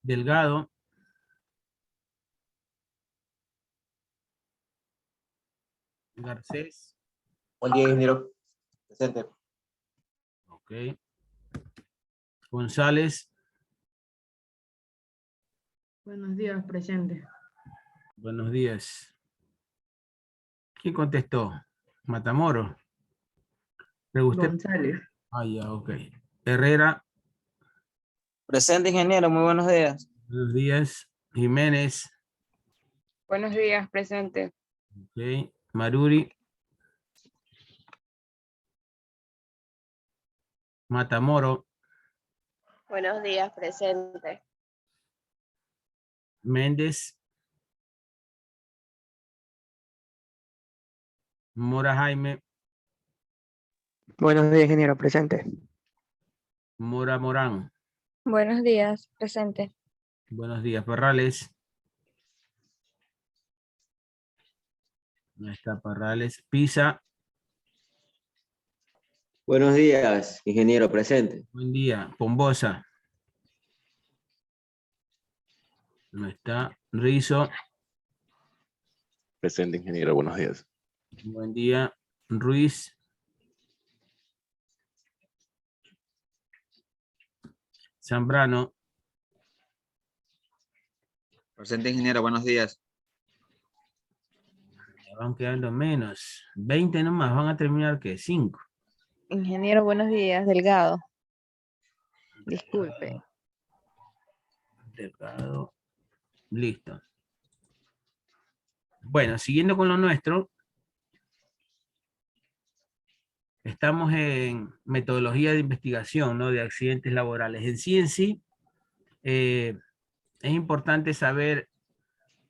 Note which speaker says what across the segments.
Speaker 1: Delgado. Garcés.
Speaker 2: Buen día, ingeniero. Presente.
Speaker 1: Ok. González.
Speaker 3: Buenos días, presente.
Speaker 1: Buenos días. ¿Quién contestó? Matamoro. ¿Le gusté?
Speaker 3: González.
Speaker 1: Ah, ya, ok. Herrera.
Speaker 4: Presente, ingeniero, muy buenos días.
Speaker 1: Buenos días. Jiménez.
Speaker 5: Buenos días, presente.
Speaker 1: Ok. Maruri. Matamoro.
Speaker 6: Buenos días, presente.
Speaker 1: Méndez. Mora Jaime.
Speaker 7: Buenos días, ingeniero, presente.
Speaker 1: Mora Morán.
Speaker 5: Buenos días, presente.
Speaker 1: Buenos días. Parrales. No está Parrales. Pisa.
Speaker 2: Buenos días, ingeniero. Presente.
Speaker 1: Buen día. Pombosa. No está. Rizo.
Speaker 8: Presente, ingeniero. Buenos días.
Speaker 1: Buen día. Ruiz. Zambrano.
Speaker 9: Presente, ingeniero. Buenos días.
Speaker 1: Ya van quedando menos. 20 nomás. Van a terminar, ¿qué? 5.
Speaker 5: Ingeniero, buenos días. Delgado. Disculpe.
Speaker 1: Delgado. Listo. Bueno, siguiendo con lo nuestro. Estamos en metodología de investigación, ¿no? De accidentes laborales. En sí, es importante saber,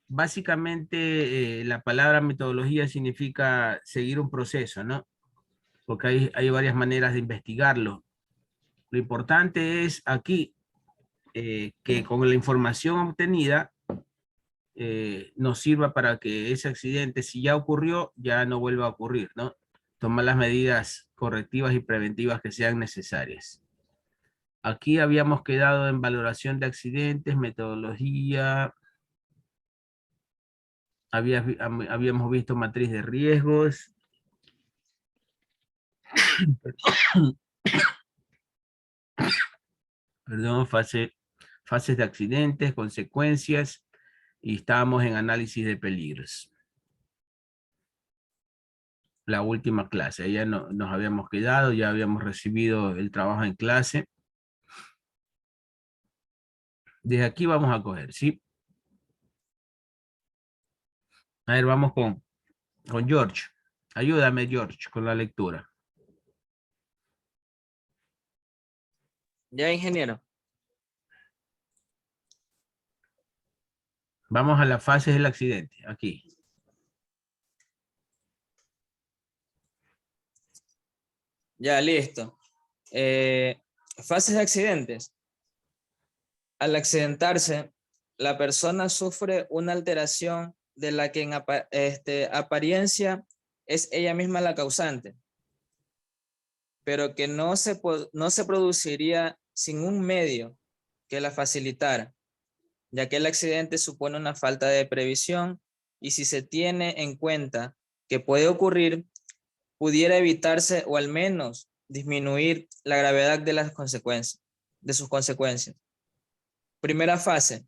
Speaker 1: básicamente, la palabra metodología significa seguir un proceso, ¿no? Porque hay varias maneras de investigarlo. Lo importante es aquí que con la información obtenida nos sirva para que ese accidente, si ya ocurrió, ya no vuelva a ocurrir, ¿no? Tomar las medidas correctivas y preventivas que sean necesarias. Aquí habíamos quedado en valoración de accidentes, metodología. Habíamos visto matriz de riesgos. Perdón, fases de accidentes, consecuencias, y estábamos en análisis de peligros. La última clase, ya nos habíamos quedado, ya habíamos recibido el trabajo en clase. Desde aquí vamos a coger, ¿sí? A ver, vamos con George. Ayúdame, George, con la lectura.
Speaker 4: Ya, ingeniero.
Speaker 1: Vamos a las fases del accidente, aquí.
Speaker 4: Ya, listo. Fases de accidentes. Al accidentarse, la persona sufre una alteración de la que en apariencia es ella misma la causante, pero que no se produciría sin un medio que la facilitara, ya que el accidente supone una falta de previsión y si se tiene en cuenta que puede ocurrir, pudiera evitarse o al menos disminuir la gravedad de las consecuencias, de sus consecuencias. Primera fase,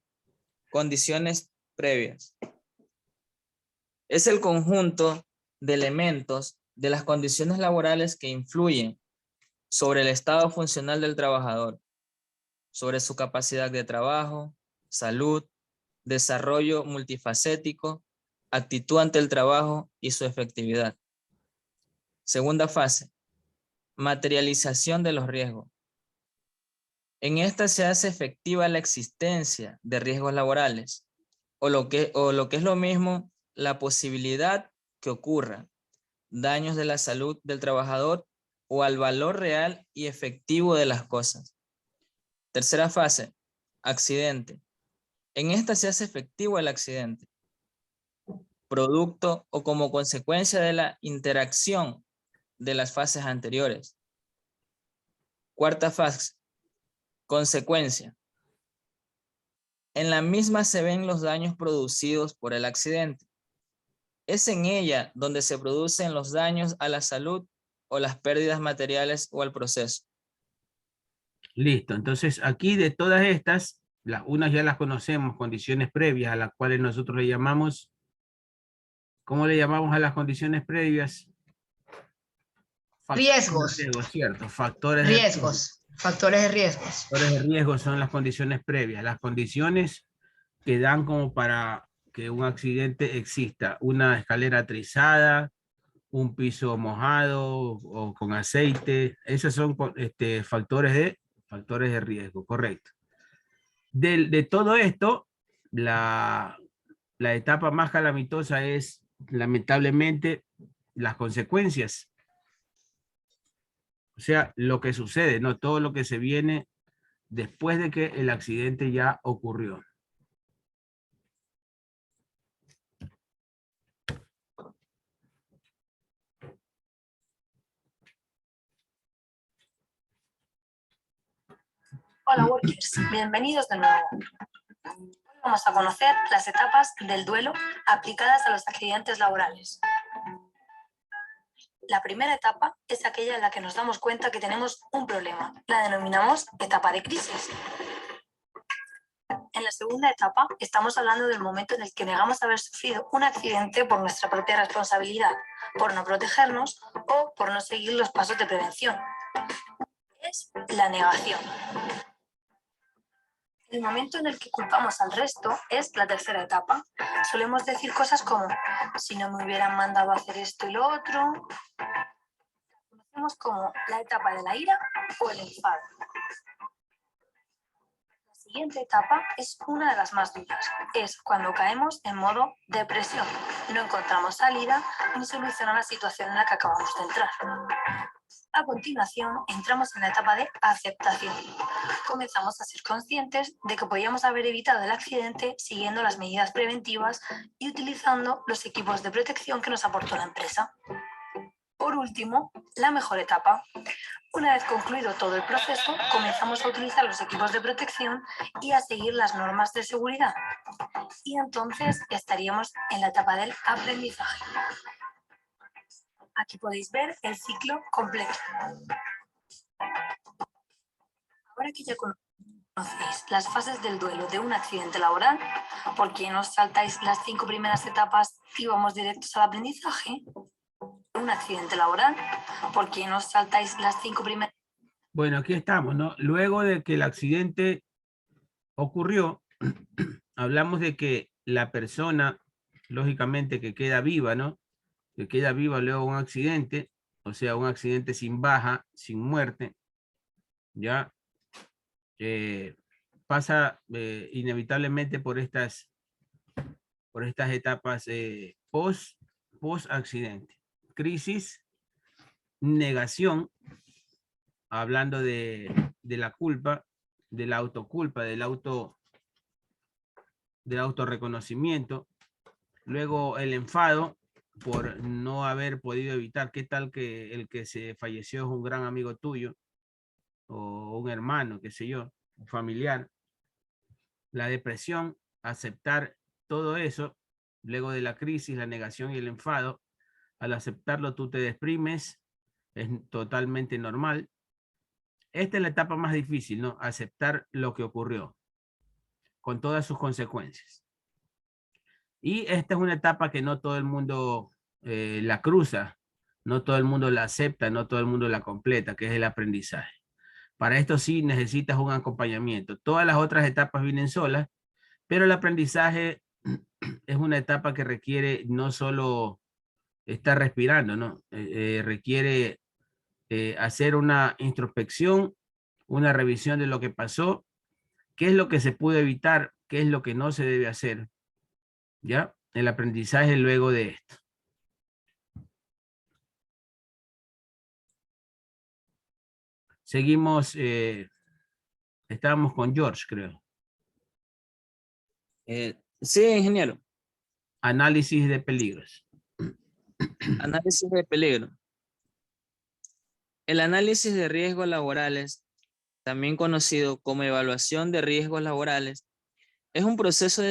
Speaker 4: condiciones previas. Es el conjunto de elementos de las condiciones laborales que influyen sobre el estado funcional del trabajador, sobre su capacidad de trabajo, salud, desarrollo multifacético, actitud ante el trabajo y su efectividad. Segunda fase, materialización de los riesgos. En esta se hace efectiva la existencia de riesgos laborales, o lo que es lo mismo, la posibilidad que ocurran daños de la salud del trabajador o al valor real y efectivo de las cosas. Tercera fase, accidente. En esta se hace efectivo el accidente, producto o como consecuencia de la interacción de las fases anteriores. Cuarta fase, consecuencia. En la misma se ven los daños producidos por el accidente. Es en ella donde se producen los daños a la salud o las pérdidas materiales o al proceso.
Speaker 1: Listo. Entonces, aquí de todas estas, unas ya las conocemos, condiciones previas, a las cuales nosotros le llamamos, ¿cómo le llamamos a las condiciones previas?
Speaker 7: Riesgos.
Speaker 1: Riesgos, cierto. Factores
Speaker 7: Riesgos. Factores de riesgos.
Speaker 1: factores de riesgo son las condiciones previas. Las condiciones que dan como para que un accidente exista. Una escalera trizada, un piso mojado o con aceite. Esos son factores de riesgo, correcto. De todo esto, la etapa más calamitosa es, lamentablemente, las consecuencias. O sea, lo que sucede, no todo lo que se viene después de que el accidente ya ocurrió.
Speaker 8: Hola Workers, bienvenidos de nuevo. Hoy vamos a conocer las etapas del duelo aplicadas a los accidentes laborales. La primera etapa es aquella en la que nos damos cuenta que tenemos un problema. La denominamos etapa de crisis. En la segunda etapa estamos hablando del momento en el que negamos haber sufrido un accidente por nuestra propia responsabilidad, por no protegernos o por no seguir los pasos de prevención. Es la negación. El momento en el que culpamos al resto es la tercera etapa. Solemos decir cosas como, si no me hubieran mandado a hacer esto y lo otro. Conocemos como la etapa de la ira o el enfado. La siguiente etapa es una de las más duras. Es cuando caemos en modo depresión. No encontramos salida ni solución a la situación en la que acabamos de entrar. A continuación, entramos en la etapa de aceptación. Comenzamos a ser conscientes de que podíamos haber evitado el accidente siguiendo las medidas preventivas y utilizando los equipos de protección que nos aportó la empresa. Por último, la mejor etapa. Una vez concluido todo el proceso, comenzamos a utilizar los equipos de protección y a seguir las normas de seguridad. Y entonces estaríamos en la etapa del aprendizaje. Aquí podéis ver el ciclo completo. Ahora que ya conocéis las fases del duelo de un accidente laboral, ¿por qué no os saltáis las 5 primeras etapas y vamos directos al aprendizaje? Un accidente laboral, ¿por qué no os saltáis las 5 primeras?
Speaker 1: Bueno, aquí estamos, ¿no? Luego de que el accidente ocurrió, hablamos de que la persona, lógicamente, que queda viva, ¿no? Que queda viva luego de un accidente, o sea, un accidente sin baja, sin muerte, ya pasa inevitablemente por estas etapas post accidente. Crisis, negación, hablando de la culpa, de la autoculpa, del autorreconocimiento. Luego el enfado por no haber podido evitar. ¿Qué tal que el que se falleció es un gran amigo tuyo o un hermano, qué sé yo, un familiar? La depresión, aceptar todo eso, luego de la crisis, la negación y el enfado. Al aceptarlo tú te deprimes, es totalmente normal. Esta es la etapa más difícil, ¿no? Aceptar lo que ocurrió, con todas sus consecuencias. Y esta es una etapa que no todo el mundo la cruza, no todo el mundo la acepta, no todo el mundo la completa, que es el aprendizaje. Para esto sí necesitas un acompañamiento. Todas las otras etapas vienen solas, pero el aprendizaje es una etapa que requiere no solo estar respirando, ¿no? Requiere hacer una introspección, una revisión de lo que pasó, qué es lo que se pudo evitar, qué es lo que no se debe hacer, ¿ya? El aprendizaje luego de esto. Seguimos, estábamos con George, creo.
Speaker 4: Sí, ingeniero.
Speaker 1: Análisis de peligros.
Speaker 4: Análisis de peligro. El análisis de riesgos laborales, también conocido como evaluación de riesgos laborales, Es un proceso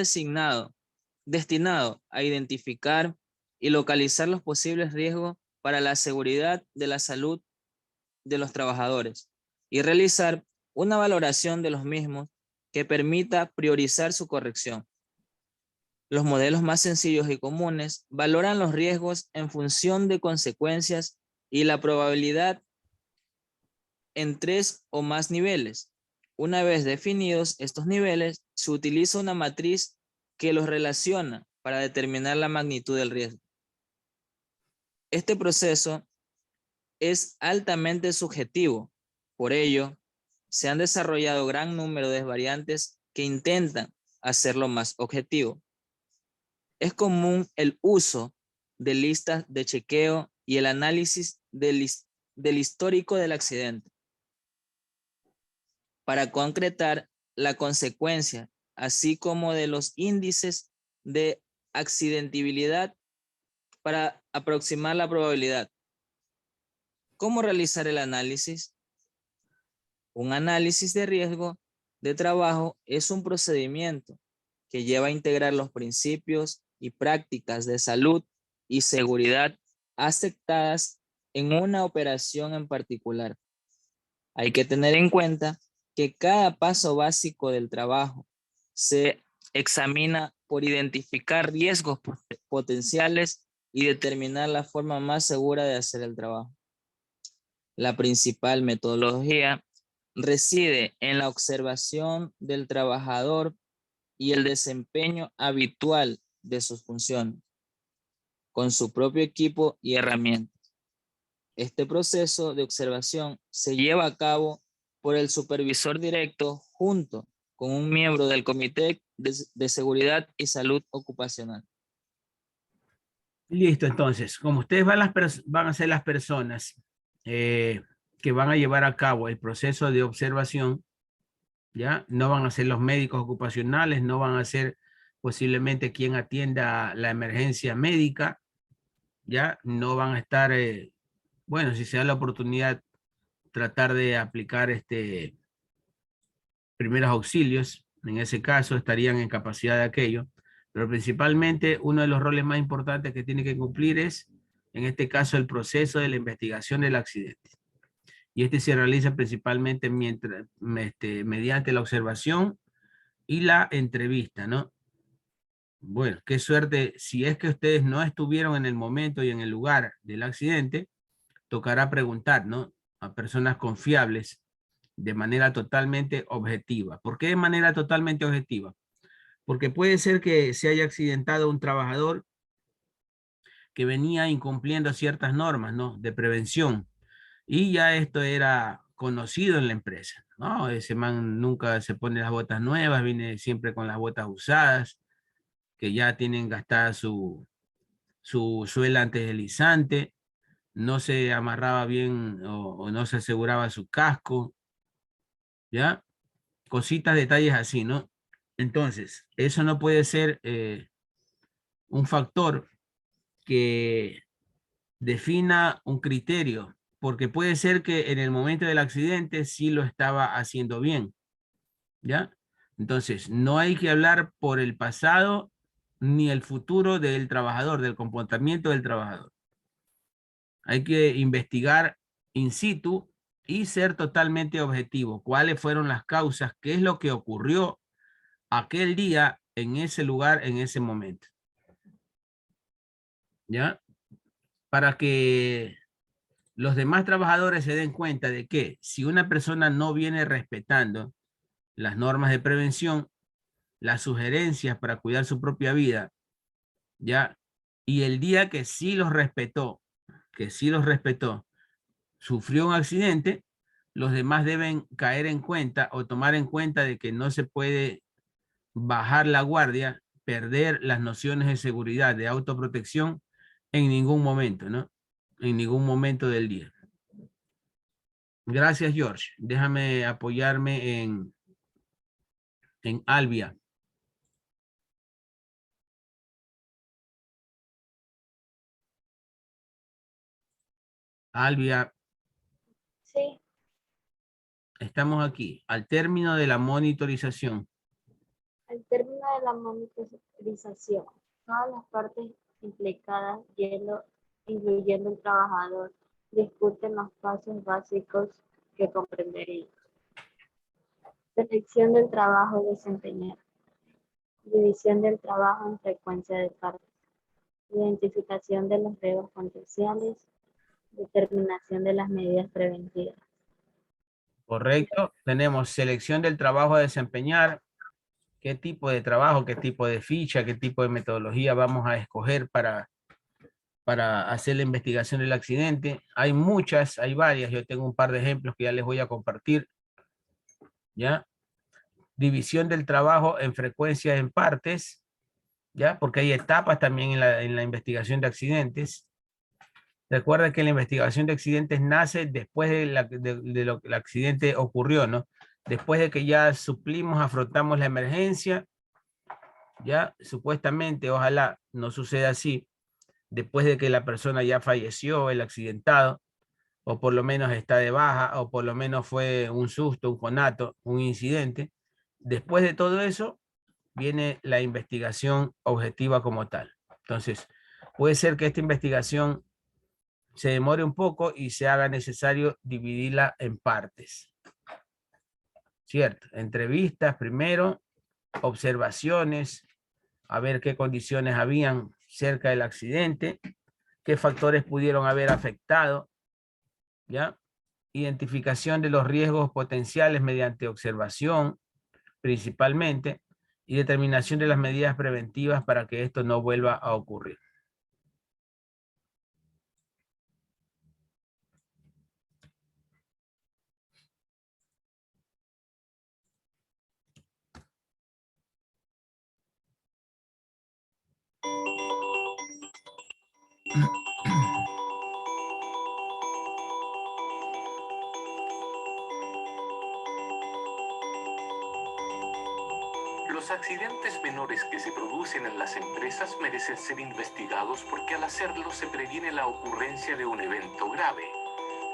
Speaker 4: destinado a identificar y localizar los posibles riesgos para la seguridad de la salud de los trabajadores y realizar una valoración de los mismos que permita priorizar su corrección. Los modelos más sencillos y comunes valoran los riesgos en función de consecuencias y la probabilidad en 3 o más niveles. Una vez definidos estos niveles, se utiliza una matriz que los relaciona para determinar la magnitud del riesgo. Este proceso es altamente subjetivo. Por ello, se han desarrollado gran número de variantes que intentan hacerlo más objetivo. Es común el uso de listas de chequeo y el análisis del histórico del accidente para concretar la consecuencia, así como de los índices de accidentabilidad para aproximar la probabilidad. ¿Cómo realizar el análisis? Un análisis de riesgo de trabajo es un procedimiento que lleva a integrar los principios y prácticas de salud y seguridad aceptadas en una operación en particular. Hay que tener en cuenta que cada paso básico del trabajo se examina por identificar riesgos potenciales y determinar la forma más segura de hacer el trabajo. La principal metodología reside en la observación del trabajador y el desempeño habitual de sus funciones, con su propio equipo y herramientas. Este proceso de observación se lleva a cabo por el supervisor directo junto con un miembro del Comité de Seguridad y Salud Ocupacional.
Speaker 1: Listo, entonces, como ustedes van a ser las personas que van a llevar a cabo el proceso de observación, ¿ya? No van a ser los médicos ocupacionales, no van a ser posiblemente quien atienda la emergencia médica, ¿ya? No van a estar, bueno, si se da la oportunidad, tratar de aplicar primeros auxilios, en ese caso estarían en capacidad de aquello, pero principalmente uno de los roles más importantes que tiene que cumplir es, en este caso, el proceso de la investigación del accidente. Y se realiza principalmente mediante la observación y la entrevista, ¿no? Bueno, qué suerte, si es que ustedes no estuvieron en el momento y en el lugar del accidente, tocará preguntar, ¿no? A personas confiables de manera totalmente objetiva. ¿Por qué de manera totalmente objetiva? Porque puede ser que se haya accidentado un trabajador que venía incumpliendo ciertas normas, ¿no? De prevención. Y ya esto era conocido en la empresa, ¿no? Ese man nunca se pone las botas nuevas, viene siempre con las botas usadas, que ya tienen gastada su suela antideslizante, no se amarraba bien o no se aseguraba su casco, ¿ya? Cositas, detalles así, ¿no? Entonces, eso no puede ser un factor que defina un criterio, porque puede ser que en el momento del accidente sí lo estaba haciendo bien, ¿ya? Entonces, no hay que hablar por el pasado ni el futuro del trabajador, del comportamiento del trabajador. Hay que investigar in situ y ser totalmente objetivo. ¿Cuáles fueron las causas? ¿Qué es lo que ocurrió aquel día en ese lugar, en ese momento? ¿Ya? Para que los demás trabajadores se den cuenta de que si una persona no viene respetando las normas de prevención, las sugerencias para cuidar su propia vida, ¿ya? Y el día que sí los respetó, sufrió un accidente, los demás deben caer en cuenta o tomar en cuenta de que no se puede bajar la guardia, perder las nociones de seguridad, de autoprotección en ningún momento, ¿no? En ningún momento del día. Gracias, George. Déjame apoyarme en Albia. Albia,
Speaker 8: Sí,
Speaker 1: estamos aquí, al término de la monitorización.
Speaker 10: Al término de la monitorización, todas las partes implicadas, incluyendo el trabajador, discuten los pasos básicos que comprendería. Selección del trabajo a desempeñar. División del trabajo en frecuencia de partes. Identificación de los riesgos potenciales. Determinación de las medidas preventivas.
Speaker 1: Correcto. Tenemos selección del trabajo a desempeñar. ¿Qué tipo de trabajo, qué tipo de ficha, qué tipo de metodología vamos a escoger para hacer la investigación del accidente? Hay muchas, hay varias. Yo tengo un par de ejemplos que ya les voy a compartir. ¿Ya? División del trabajo en frecuencia en partes. ¿Ya? Porque hay etapas también en la investigación de accidentes. Recuerda que la investigación de accidentes nace después de lo que el accidente ocurrió, ¿no? Después de que ya suplimos, afrontamos la emergencia, ya supuestamente, ojalá no suceda así, después de que la persona ya falleció, el accidentado, o por lo menos está de baja, o por lo menos fue un susto, un conato, un incidente. Después de todo eso, viene la investigación objetiva como tal. Entonces, puede ser que esta investigación se demore un poco y se haga necesario dividirla en partes. ¿Cierto? Entrevistas primero, observaciones, a ver qué condiciones habían cerca del accidente, qué factores pudieron haber afectado, ¿ya? Identificación de los riesgos potenciales mediante observación, principalmente, y determinación de las medidas preventivas para que esto no vuelva a ocurrir.
Speaker 11: Los accidentes menores que se producen en las empresas merecen ser investigados porque al hacerlo se previene la ocurrencia de un evento grave.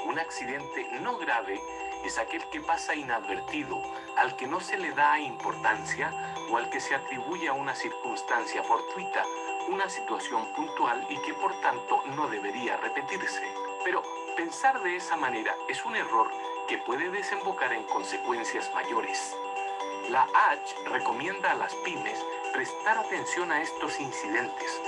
Speaker 11: Un accidente no grave es aquel que pasa inadvertido, al que no se le da importancia o al que se atribuye a una circunstancia fortuita, una situación puntual y que por tanto no debería repetirse. Pero pensar de esa manera es un error que puede desembocar en consecuencias mayores. La ACH recomienda a las pymes prestar atención a estos incidentes.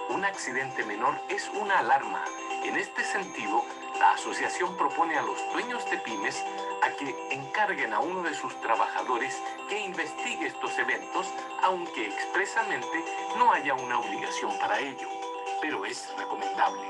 Speaker 11: Un accidente menor es una alarma. En este sentido, la asociación propone a los dueños de pymes a que encarguen a uno de sus trabajadores que investigue estos eventos, aunque expresamente no haya una obligación para ello, pero es recomendable.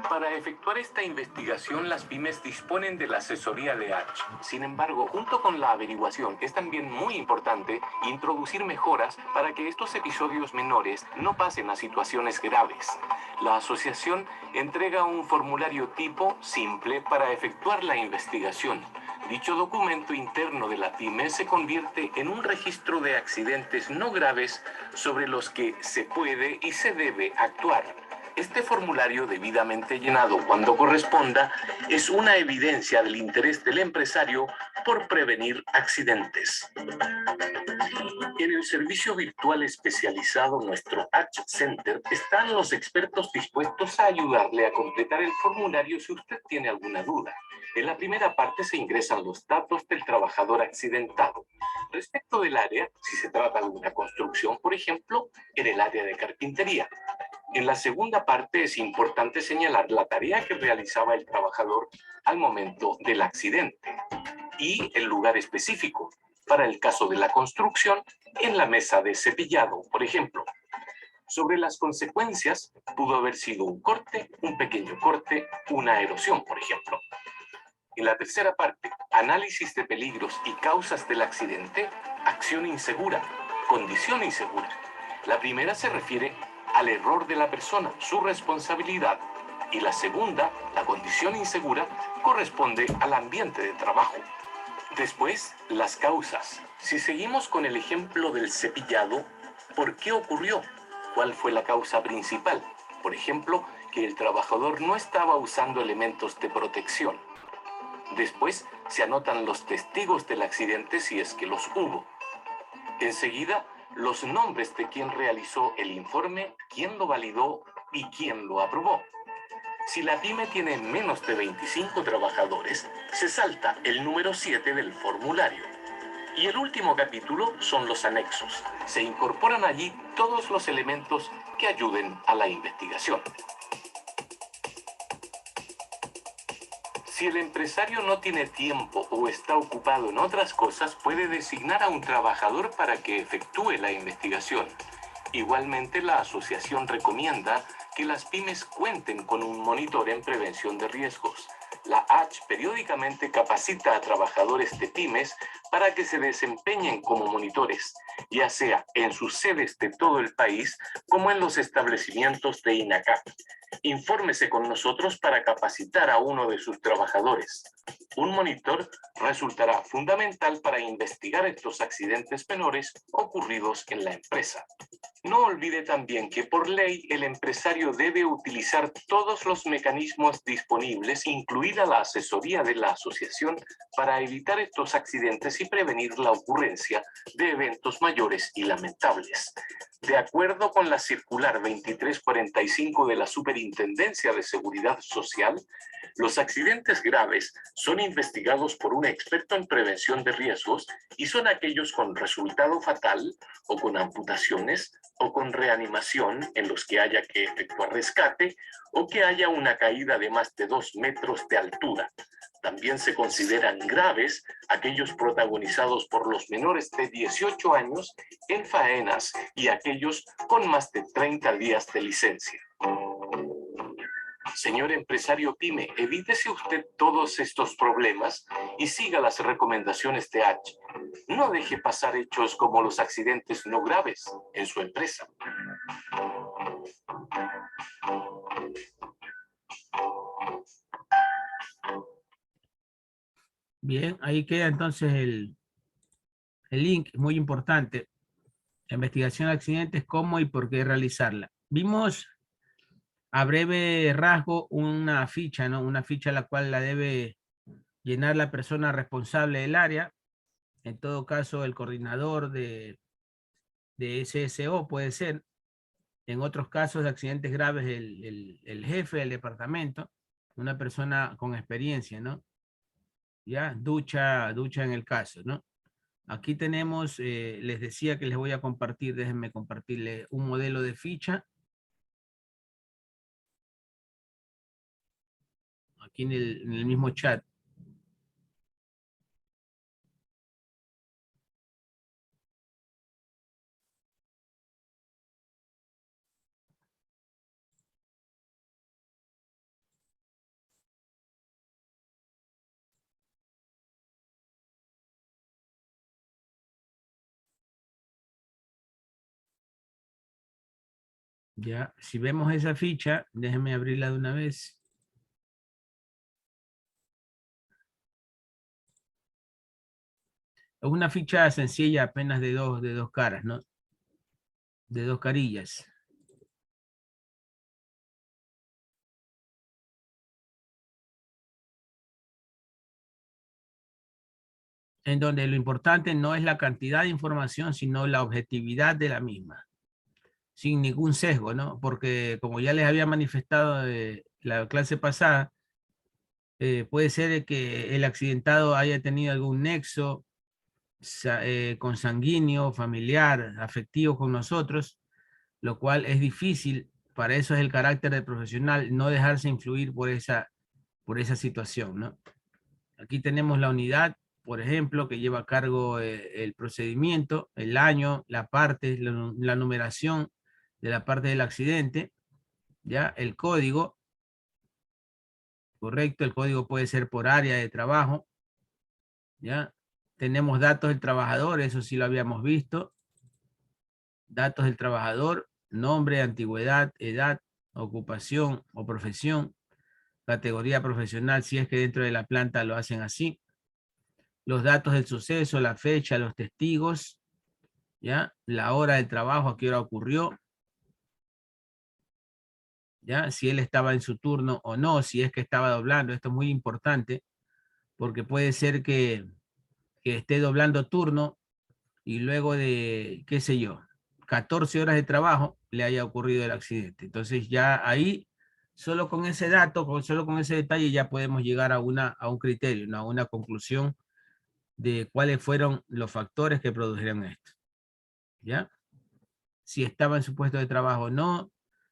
Speaker 11: Para efectuar esta investigación, las pymes disponen de la asesoría de ACH. Sin embargo, junto con la averiguación, es también muy importante introducir mejoras para que estos episodios menores no pasen a situaciones graves. La asociación entrega un formulario tipo simple para efectuar la investigación. Dicho documento interno de la pyme se convierte en un registro de accidentes no graves sobre los que se puede y se debe actuar. Este formulario, debidamente llenado cuando corresponda, es una evidencia del interés del empresario por prevenir accidentes. En el servicio virtual especializado, nuestro ACH Center, están los expertos dispuestos a ayudarle a completar el formulario si usted tiene alguna duda. En la primera parte se ingresan los datos del trabajador accidentado. Respecto del área, si se trata de una construcción, por ejemplo, en el área de carpintería. En la segunda parte es importante señalar la tarea que realizaba el trabajador al momento del accidente y el lugar específico. Para el caso de la construcción, en la mesa de cepillado, por ejemplo. Sobre las consecuencias, pudo haber sido un corte, un pequeño corte, una erosión, por ejemplo. En la tercera parte, análisis de peligros y causas del accidente, acción insegura, condición insegura. La primera se refiere al error de la persona, su responsabilidad. Y la segunda, la condición insegura, corresponde al ambiente de trabajo. Después, las causas. Si seguimos con el ejemplo del cepillado, ¿por qué ocurrió? ¿Cuál fue la causa principal? Por ejemplo, que el trabajador no estaba usando elementos de protección. Después, se anotan los testigos del accidente si es que los hubo. Enseguida, los nombres de quien realizó el informe, quién lo validó y quién lo aprobó. Si la pyme tiene menos de 25 trabajadores, se salta el número 7 del formulario. Y el último capítulo son los anexos. Se incorporan allí todos los elementos que ayuden a la investigación. Si el empresario no tiene tiempo o está ocupado en otras cosas, puede designar a un trabajador para que efectúe la investigación. Igualmente, la asociación recomienda que las pymes cuenten con un monitor en prevención de riesgos. La ACH periódicamente capacita a trabajadores de pymes para que se desempeñen como monitores, ya sea en sus sedes de todo el país como en los establecimientos de INACAP. Infórmese con nosotros para capacitar a uno de sus trabajadores. Un monitor resultará fundamental para investigar estos accidentes menores ocurridos en la empresa. No olvide también que por ley el empresario debe utilizar todos los mecanismos disponibles, incluida la asesoría de la asociación, para evitar estos accidentes y prevenir la ocurrencia de eventos mayores y lamentables. De acuerdo con la circular 2345 de la Superintendencia de Seguridad Social, los accidentes graves son investigados por un experto en prevención de riesgos y son aquellos con resultado fatal o con amputaciones o con reanimación en los que haya que efectuar rescate o que haya una caída de más de 2 metros de altura. También se consideran graves aquellos protagonizados por los menores de 18 años en faenas y aquellos con más de 30 días de licencia. Señor empresario pyme, evítese usted todos estos problemas y siga las recomendaciones de H. No deje pasar hechos como los accidentes no graves en su empresa.
Speaker 1: Bien, ahí queda entonces el link, muy importante. Investigación de accidentes, cómo y por qué realizarla. Vimos a breve rasgo una ficha, ¿no? Una ficha la cual la debe llenar la persona responsable del área. En todo caso, el coordinador de SSO puede ser. En otros casos de accidentes graves, el jefe del departamento, una persona con experiencia, ¿no? Ya, ducha en el caso, ¿no? Aquí tenemos, les decía que les voy a compartir, déjenme compartirles un modelo de ficha. Aquí en el mismo chat. Ya, si vemos esa ficha, déjenme abrirla de una vez. Es una ficha sencilla, apenas de dos caras, ¿no? De dos carillas. En donde lo importante no es la cantidad de información, sino la objetividad de la misma. Sin ningún sesgo, ¿no? Porque como ya les había manifestado la clase pasada, puede ser que el accidentado haya tenido algún nexo consanguíneo, familiar, afectivo con nosotros, lo cual es difícil. Para eso es el carácter del profesional, no dejarse influir por esa situación, ¿no? Aquí tenemos la unidad, por ejemplo, que lleva a cargo el procedimiento, el año, la parte, la numeración de la parte del accidente, ya, el código, correcto, el código puede ser por área de trabajo, ya. Tenemos datos del trabajador, eso sí lo habíamos visto. Datos del trabajador, nombre, antigüedad, edad, ocupación o profesión, categoría profesional, si es que dentro de la planta lo hacen así. Los datos del suceso, la fecha, los testigos, ¿ya? La hora del trabajo, a qué hora ocurrió, ¿ya? Si él estaba en su turno o no, si es que estaba doblando. Esto es muy importante porque puede ser que esté doblando turno y luego de, qué sé yo, 14 horas de trabajo le haya ocurrido el accidente. Entonces ya ahí, solo con ese dato, solo con ese detalle ya podemos llegar a un criterio, ¿no? A una conclusión de cuáles fueron los factores que produjeron esto. ¿Ya? Si estaba en su puesto de trabajo o no,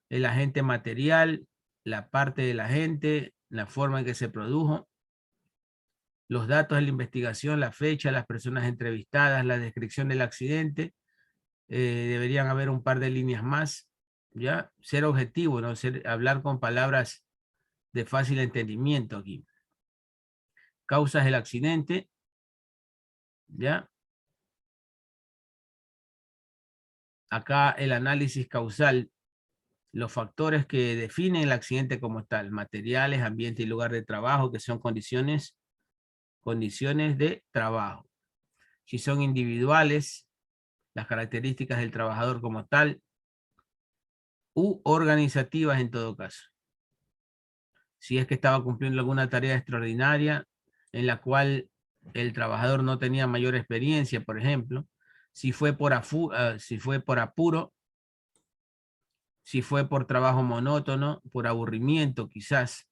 Speaker 1: el agente material, la parte del agente, la forma en que se produjo, los datos de la investigación, la fecha, las personas entrevistadas, la descripción del accidente. Deberían haber un par de líneas más, ¿ya? Ser objetivo, ¿no? Hablar con palabras de fácil entendimiento aquí. Causas del accidente, ¿ya? Acá el análisis causal, los factores que definen el accidente como tal, materiales, ambiente y lugar de trabajo, que son condiciones de trabajo. Si son individuales, las características del trabajador como tal, u organizativas en todo caso. Si es que estaba cumpliendo alguna tarea extraordinaria en la cual el trabajador no tenía mayor experiencia, por ejemplo, si fue por apuro, si fue por trabajo monótono, por aburrimiento quizás,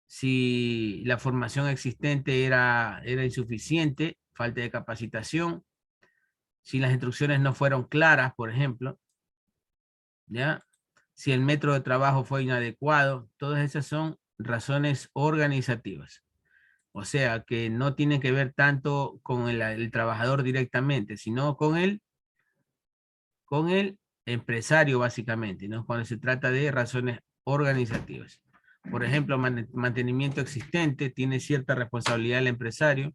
Speaker 1: si la formación existente era insuficiente, falta de capacitación, si las instrucciones no fueron claras, por ejemplo, ¿ya? Si el método de trabajo fue inadecuado, todas esas son razones organizativas. O sea, que no tienen que ver tanto con el trabajador directamente, sino con el empresario básicamente, ¿no? Cuando se trata de razones organizativas. Por ejemplo, mantenimiento existente tiene cierta responsabilidad el empresario.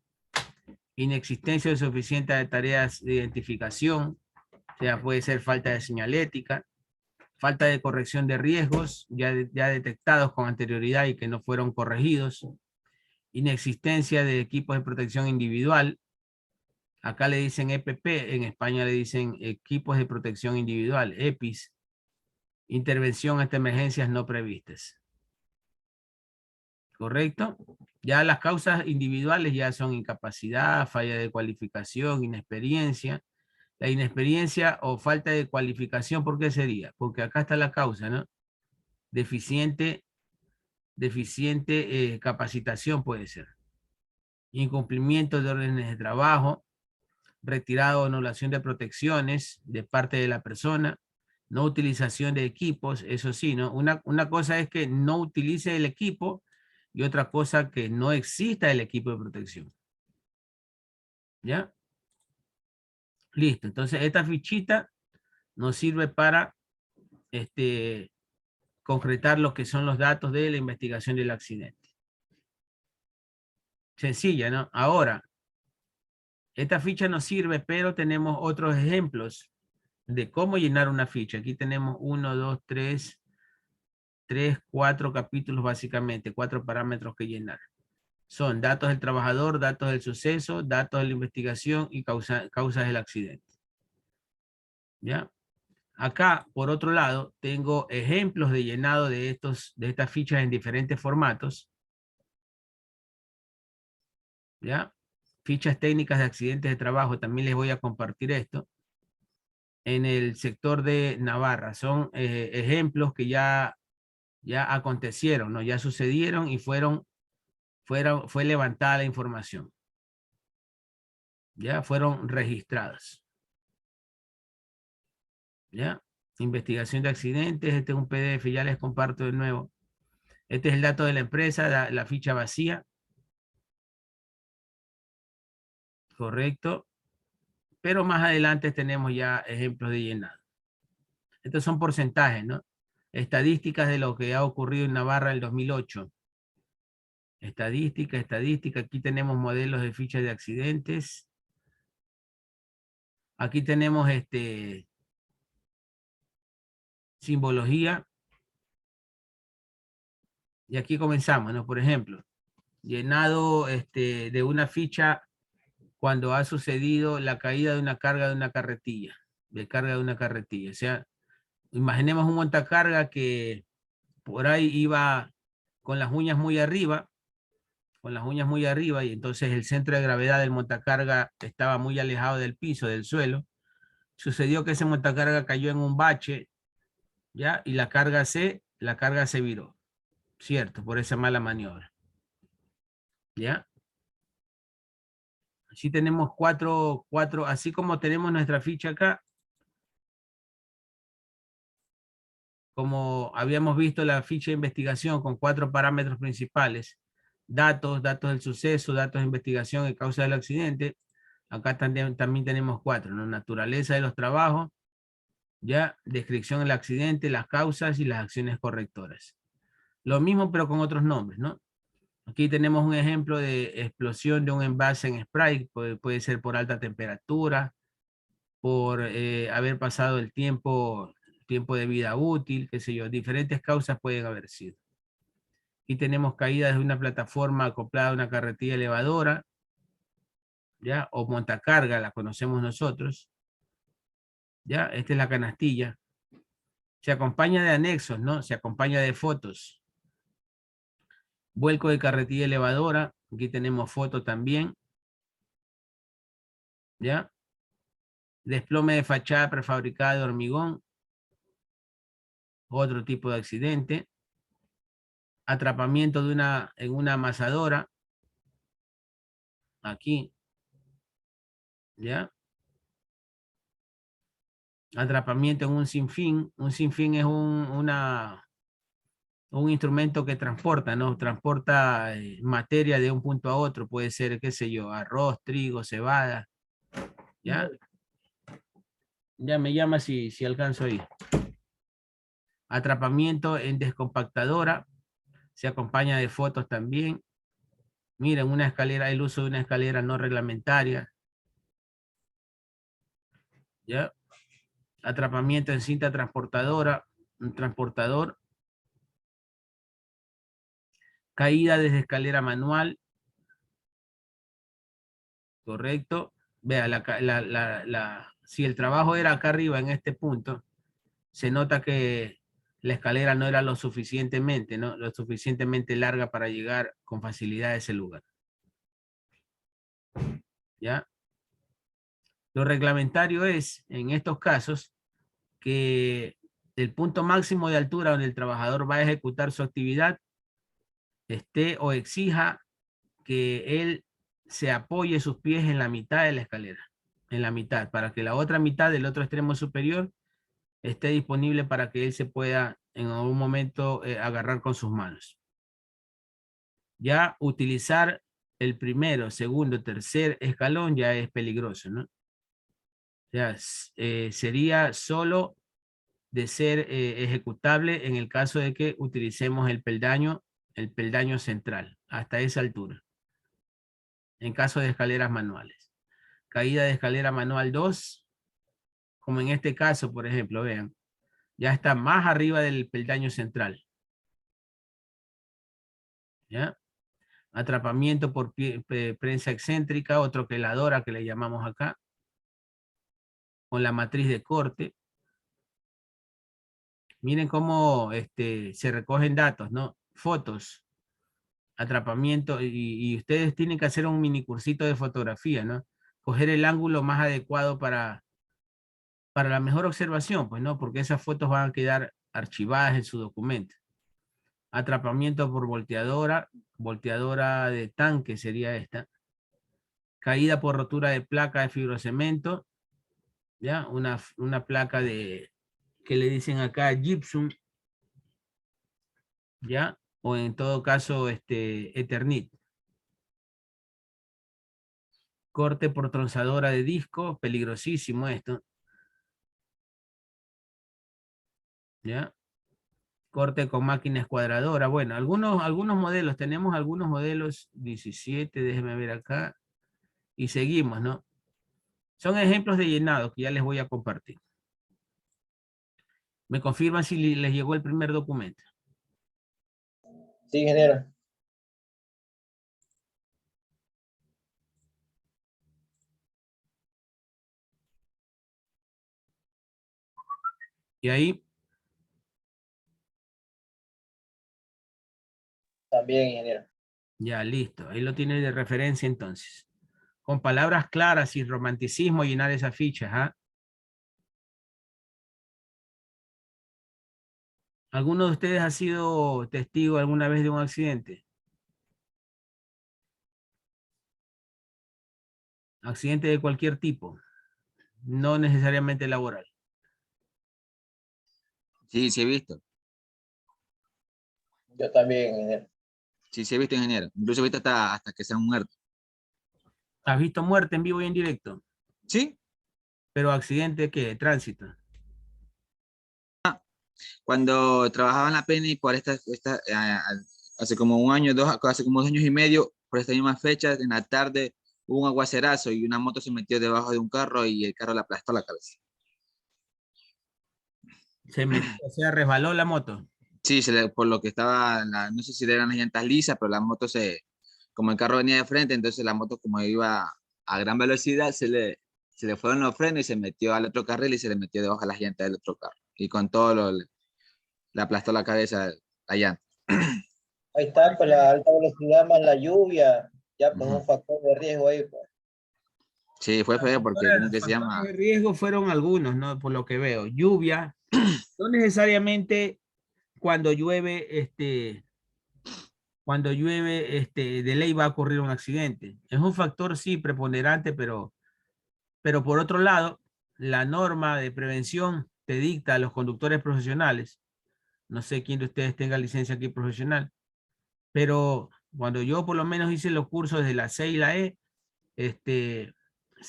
Speaker 1: Inexistencia de suficiente tareas de identificación, o sea, puede ser falta de señalética, falta de corrección de riesgos ya detectados con anterioridad y que no fueron corregidos, inexistencia de equipos de protección individual, acá le dicen EPP, en España le dicen equipos de protección individual, EPIs, intervención ante emergencias no previstas. ¿Correcto? Ya las causas individuales ya son incapacidad, falla de cualificación, inexperiencia. La inexperiencia o falta de cualificación, ¿por qué sería? Porque acá está la causa, ¿no? Deficiente capacitación puede ser. Incumplimiento de órdenes de trabajo, retirada o anulación de protecciones de parte de la persona, no utilización de equipos, eso sí, ¿no? Una cosa es que no utilice el equipo y otra cosa que no exista el equipo de protección. ¿Ya? Listo, entonces esta fichita nos sirve para concretar lo que son los datos de la investigación del accidente. Sencilla, ¿no? Ahora, esta ficha nos sirve, pero tenemos otros ejemplos de cómo llenar una ficha. Aquí tenemos 1, 2, 3, 4 capítulos básicamente, 4 parámetros que llenar. Son datos del trabajador, datos del suceso, datos de la investigación y causas del accidente. ¿Ya? Acá, por otro lado, tengo ejemplos de llenado de estas fichas en diferentes formatos. ¿Ya? Fichas técnicas de accidentes de trabajo, también les voy a compartir esto. En el sector de Navarra, son ejemplos que ya acontecieron, ¿no? Ya sucedieron y fue levantada la información. Ya fueron registradas. ¿Ya? Investigación de accidentes, este es un PDF, ya les comparto de nuevo. Este es el dato de la empresa, la ficha vacía. Correcto. Pero más adelante tenemos ya ejemplos de llenado. Estos son porcentajes, ¿no? Estadísticas de lo que ha ocurrido en Navarra en el 2008. Estadística. Aquí tenemos modelos de fichas de accidentes. Aquí tenemos simbología. Y aquí comenzamos, ¿no? Por ejemplo, llenado de una ficha cuando ha sucedido la caída de una carga de una carretilla. O sea, imaginemos un montacarga que por ahí iba con las uñas muy arriba, con las uñas muy arriba, y entonces el centro de gravedad del montacarga estaba muy alejado del piso, del suelo. Sucedió que ese montacarga cayó en un bache, ¿ya? Y la carga se viró, ¿cierto? Por esa mala maniobra, ¿ya? Así tenemos cuatro, así como tenemos nuestra ficha acá, como habíamos visto la ficha de investigación con 4 parámetros principales: datos, datos del suceso, datos de investigación y causa del accidente. Acá también tenemos 4, ¿no? Naturaleza de los trabajos, ya, descripción del accidente, las causas y las acciones correctoras. Lo mismo pero con otros nombres, ¿no? Aquí tenemos un ejemplo de explosión de un envase en spray, puede ser por alta temperatura, por haber pasado el tiempo de vida útil, qué sé yo, diferentes causas pueden haber sido. Aquí tenemos caída de una plataforma acoplada a una carretilla elevadora, ¿ya? O montacarga, la conocemos nosotros, ¿ya? Esta es la canastilla. Se acompaña de anexos, ¿no? Se acompaña de fotos. Vuelco de carretilla elevadora, aquí tenemos foto también, ¿ya? Desplome de fachada prefabricada de hormigón, otro tipo de accidente. Atrapamiento en una amasadora, aquí, ¿ya? Atrapamiento en un sinfín. Un sinfín es un instrumento que transporta, ¿no? Transporta materia de un punto a otro, puede ser, qué sé yo, arroz, trigo, cebada, ¿ya? Ya me llama si alcanzo ahí. Atrapamiento en descompactadora, se acompaña de fotos también. Miren, una escalera, el uso de una escalera no reglamentaria, ¿ya? Atrapamiento en cinta transportadora, un transportador. Caída desde escalera manual, correcto. Vea, si el trabajo era acá arriba en este punto, se nota que la escalera no era lo suficientemente larga para llegar con facilidad a ese lugar. ¿Ya? Lo reglamentario es, en estos casos, que el punto máximo de altura donde el trabajador va a ejecutar su actividad esté o exija que él se apoye sus pies en la mitad de la escalera, en la mitad, para que la otra mitad del otro extremo superior esté disponible para que él se pueda en algún momento agarrar con sus manos. Ya utilizar el primero, segundo, tercer escalón ya es peligroso, ¿no? Ya sería solo de ser ejecutable en el caso de que utilicemos el peldaño central, hasta esa altura, en caso de escaleras manuales. Caída de escalera manual 2, como en este caso, por ejemplo, vean, ya está más arriba del peldaño central. ¿Ya? Atrapamiento por prensa excéntrica, o troqueladora que le llamamos acá, con la matriz de corte. Miren cómo se recogen datos, ¿no? Fotos, atrapamiento, y ustedes tienen que hacer un mini cursito de fotografía, ¿no? Coger el ángulo más adecuado para la mejor observación, pues, ¿no? Porque esas fotos van a quedar archivadas en su documento. Atrapamiento por volteadora de tanque sería esta. Caída por rotura de placa de fibrocemento, ¿ya? Una placa de, que le dicen acá, gypsum, ¿ya? O en todo caso, Eternit. Corte por tronzadora de disco, peligrosísimo esto. ¿Ya? Corte con máquina escuadradora. Bueno, algunos modelos, tenemos algunos modelos 17, déjenme ver acá. Y seguimos, ¿no? Son ejemplos de llenado que ya les voy a compartir. ¿Me confirman si les llegó el primer documento?
Speaker 2: Sí, ingeniero.
Speaker 1: Y ahí,
Speaker 2: También, ingeniero.
Speaker 1: Ya, listo. Ahí lo tiene de referencia entonces. Con palabras claras y romanticismo llenar esa ficha. ¿Ah? ¿Alguno de ustedes ha sido testigo alguna vez de un accidente? Accidente de cualquier tipo, no necesariamente laboral.
Speaker 9: Sí, sí he visto.
Speaker 2: Yo también, ingeniero.
Speaker 9: Sí, sí he visto, ingeniero. Incluso he visto hasta que se han muerto.
Speaker 1: ¿Has visto muerte en vivo y en directo?
Speaker 9: Sí,
Speaker 1: Pero accidente, ¿qué? Tránsito.
Speaker 9: cuando trabajaba en la Penny por hace como un año, hace como 2 años y medio, por esta misma fecha, en la tarde hubo un aguacerazo y una moto se metió debajo de un carro y el carro le aplastó la cabeza.
Speaker 1: O sea, resbaló la moto.
Speaker 9: Sí, por lo que estaba, no sé si eran las llantas lisas, pero la moto como el carro venía de frente, entonces la moto como iba a gran velocidad, se le fueron los frenos y se metió al otro carril y se le metió debajo de las llantas del otro carro. Y con todo le aplastó la cabeza la llanta.
Speaker 2: Ahí está, pues la alta velocidad más la lluvia, ya pues
Speaker 9: Ujú.
Speaker 2: un factor de riesgo ahí, pues.
Speaker 9: Sí, fue feo porque, ¿cómo que se
Speaker 1: Factores
Speaker 9: llama?
Speaker 1: de riesgo fueron algunos, ¿no? Por lo que veo. Lluvia. No necesariamente cuando llueve, de ley va a ocurrir un accidente. Es un factor, sí, preponderante, pero por otro lado, la norma de prevención te dicta a los conductores profesionales. No sé quién de ustedes tenga licencia aquí profesional, pero cuando yo por lo menos hice los cursos de la C y la E, se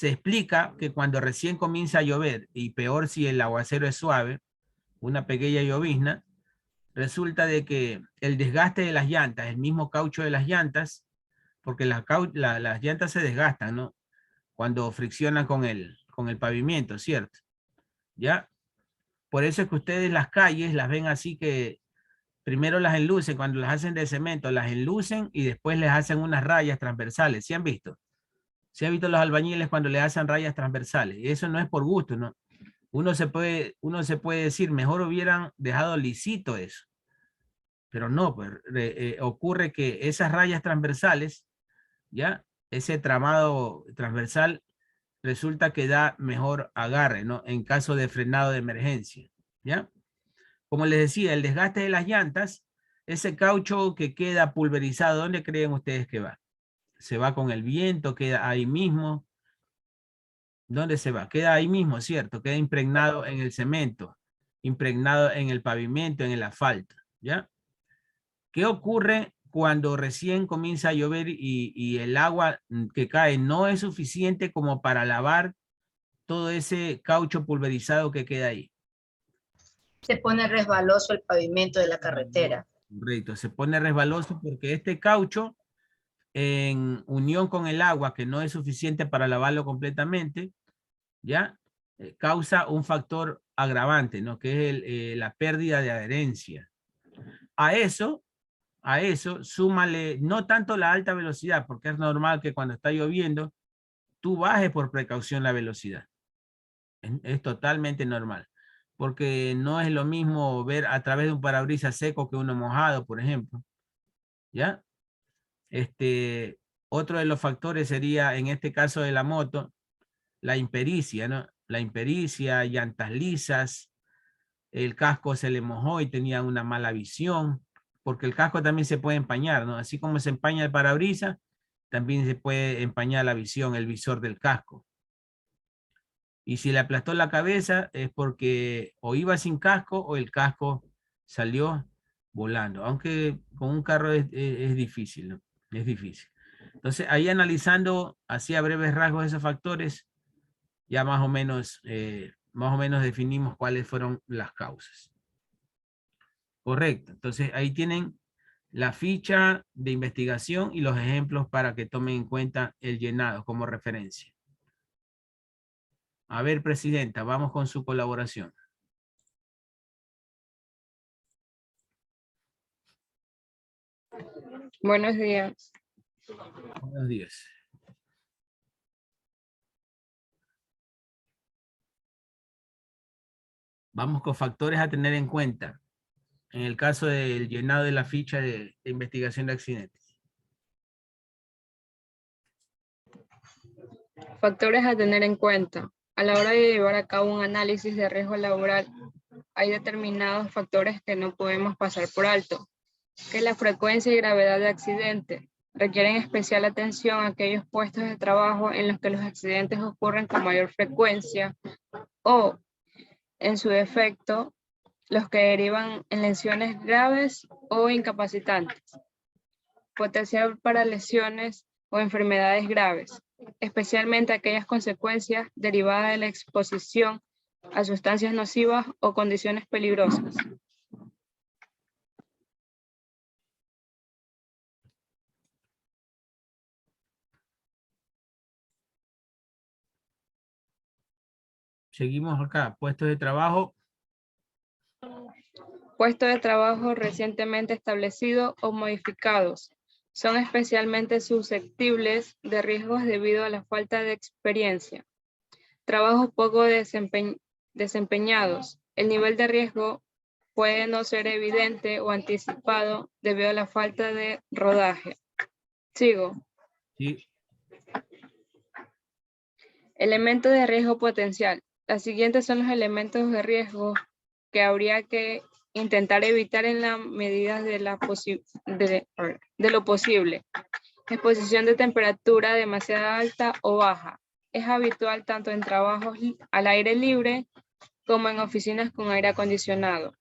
Speaker 1: explica que cuando recién comienza a llover, y peor si el aguacero es suave, una pequeña llovizna, resulta de que el desgaste de las llantas, el mismo caucho de las llantas, porque las llantas se desgastan, ¿no? Cuando friccionan con el pavimento, ¿cierto? ¿Ya? Por eso es que ustedes las calles las ven así que primero las enlucen, cuando las hacen de cemento, las enlucen y después les hacen unas rayas transversales. ¿Sí han visto? ¿Sí han visto los albañiles cuando le hacen rayas transversales? Y eso no es por gusto, ¿no? Uno se puede decir, mejor hubieran dejado lisito eso. Pero no, pues ocurre que esas rayas transversales, ¿ya? Ese tramado transversal resulta que da mejor agarre, ¿no? En caso de frenado de emergencia, ¿ya? Como les decía, el desgaste de las llantas, ese caucho que queda pulverizado, ¿dónde creen ustedes que va? Se va con el viento, queda ahí mismo. ¿Dónde se va? Queda ahí mismo, ¿cierto? Queda impregnado en el cemento, impregnado en el pavimento, en el asfalto, ¿ya? ¿Qué ocurre cuando recién comienza a llover y el agua que cae no es suficiente como para lavar todo ese caucho pulverizado que queda ahí?
Speaker 7: Se pone resbaloso el pavimento de la carretera.
Speaker 1: Correcto, se pone resbaloso porque este caucho en unión con el agua que no es suficiente para lavarlo completamente, ¿ya? Causa un factor agravante, ¿no? Que es la pérdida de adherencia. A eso, súmale no tanto la alta velocidad, porque es normal que cuando está lloviendo, tú bajes por precaución la velocidad. Es totalmente normal, porque no es lo mismo ver a través de un parabrisas seco que uno mojado, por ejemplo, ¿ya? Otro de los factores sería, en este caso de la moto, la impericia, ¿no? La impericia, llantas lisas, el casco se le mojó y tenía una mala visión, porque el casco también se puede empañar, ¿no? Así como se empaña el parabrisas, también se puede empañar la visión, el visor del casco. Y si le aplastó la cabeza es porque o iba sin casco o el casco salió volando, aunque con un carro es difícil, ¿no? Es difícil. Entonces, ahí analizando así a breves rasgos esos factores, ya más o menos definimos cuáles fueron las causas. Correcto. Entonces, ahí tienen la ficha de investigación y los ejemplos para que tomen en cuenta el llenado como referencia. A ver, presidenta, vamos con su colaboración.
Speaker 5: Buenos días.
Speaker 1: Buenos días. Vamos con factores a tener en cuenta en el caso del llenado de la ficha de investigación de accidentes.
Speaker 3: Factores a tener en cuenta. A la hora de llevar a cabo un análisis de riesgo laboral, hay determinados factores que no podemos pasar por alto, que la frecuencia y gravedad de accidente. Requieren especial atención a aquellos puestos de trabajo en los que los accidentes ocurren con mayor frecuencia o, en su defecto, los que derivan en lesiones graves o incapacitantes. Potencial para lesiones o enfermedades graves, especialmente aquellas consecuencias derivadas de la exposición a sustancias nocivas o condiciones peligrosas.
Speaker 1: Seguimos acá, puestos de trabajo.
Speaker 3: Puestos de trabajo recientemente establecidos o modificados son especialmente susceptibles de riesgos debido a la falta de experiencia. Trabajos poco desempeñados. El nivel de riesgo puede no ser evidente o anticipado debido a la falta de rodaje. Sigo.
Speaker 1: Sí.
Speaker 3: Elementos de riesgo potencial. Las siguientes son los elementos de riesgo que habría que intentar evitar en la medida de lo posible. Exposición de temperatura demasiado alta o baja. Es habitual tanto en trabajos al aire libre como en oficinas con aire acondicionado.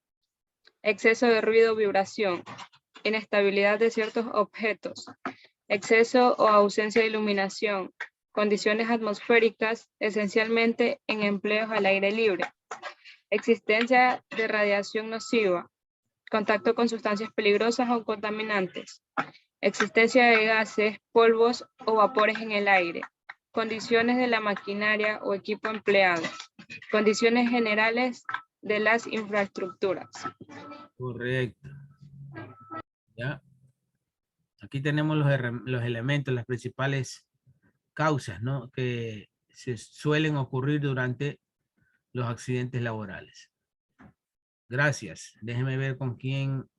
Speaker 3: Exceso de ruido o vibración. Inestabilidad de ciertos objetos. Exceso o ausencia de iluminación. Condiciones atmosféricas, esencialmente en empleos al aire libre. Existencia de radiación nociva. Contacto con sustancias peligrosas o contaminantes. Existencia de gases, polvos o vapores en el aire. Condiciones de la maquinaria o equipo empleado. Condiciones generales de las infraestructuras.
Speaker 1: Correcto. ¿Ya? Aquí tenemos los elementos, las principales causas, ¿no?, que se suelen ocurrir durante los accidentes laborales. Gracias. Déjeme ver con quién.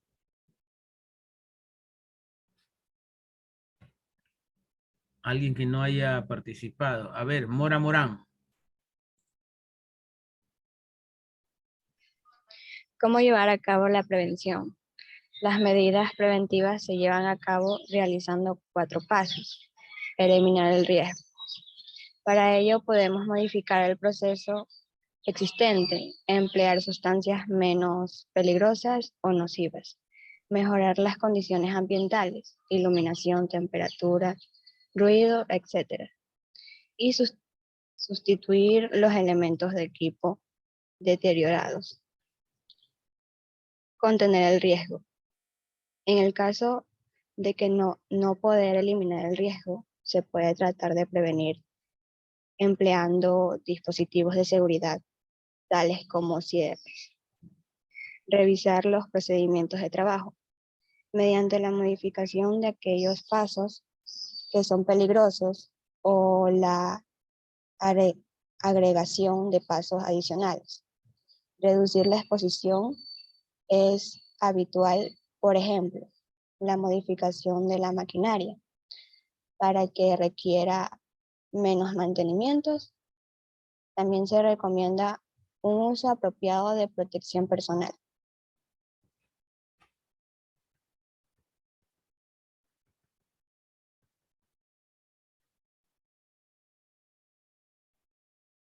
Speaker 1: Alguien que no haya participado. A ver, Mora Morán.
Speaker 10: ¿Cómo llevar a cabo la prevención? Las medidas preventivas se llevan a cabo realizando 4 pasos. Eliminar el riesgo. Para ello podemos modificar el proceso existente, emplear sustancias menos peligrosas o nocivas, mejorar las condiciones ambientales, iluminación, temperatura, ruido, etc. Y sustituir los elementos de equipo deteriorados. Contener el riesgo. En el caso de que no poder eliminar el riesgo, se puede tratar de prevenir empleando dispositivos de seguridad, tales como cierres. Revisar los procedimientos de trabajo, mediante la modificación de aquellos pasos que son peligrosos o la agregación de pasos adicionales. Reducir la exposición es habitual, por ejemplo, la modificación de la maquinaria para que requiera menos mantenimientos. También se recomienda un uso apropiado de protección personal.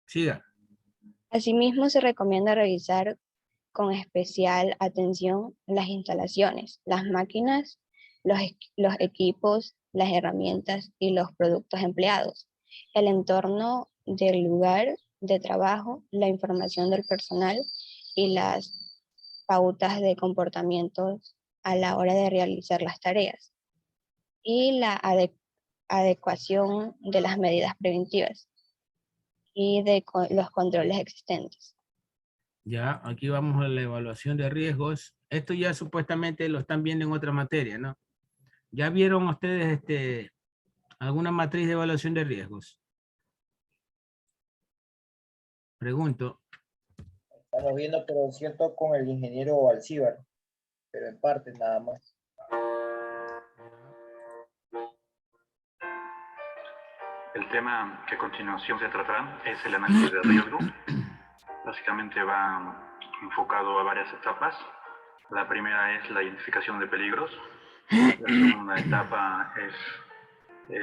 Speaker 1: Siga.
Speaker 10: Asimismo, se recomienda revisar con especial atención las instalaciones, las máquinas, los equipos, las herramientas y los productos empleados, el entorno del lugar de trabajo, la información del personal y las pautas de comportamiento a la hora de realizar las tareas y la adecuación de las medidas preventivas y de los controles existentes.
Speaker 1: Ya, aquí vamos a la evaluación de riesgos. Esto ya supuestamente lo están viendo en otra materia, ¿no? ¿Ya vieron ustedes alguna matriz de evaluación de riesgos? Pregunto.
Speaker 2: Estamos viendo, pero siento con el ingeniero Alcíbar, pero en parte nada más.
Speaker 11: El
Speaker 12: tema que a continuación se tratará es el análisis de riesgo. Básicamente va enfocado a varias etapas. La primera es la identificación de peligros. La segunda etapa es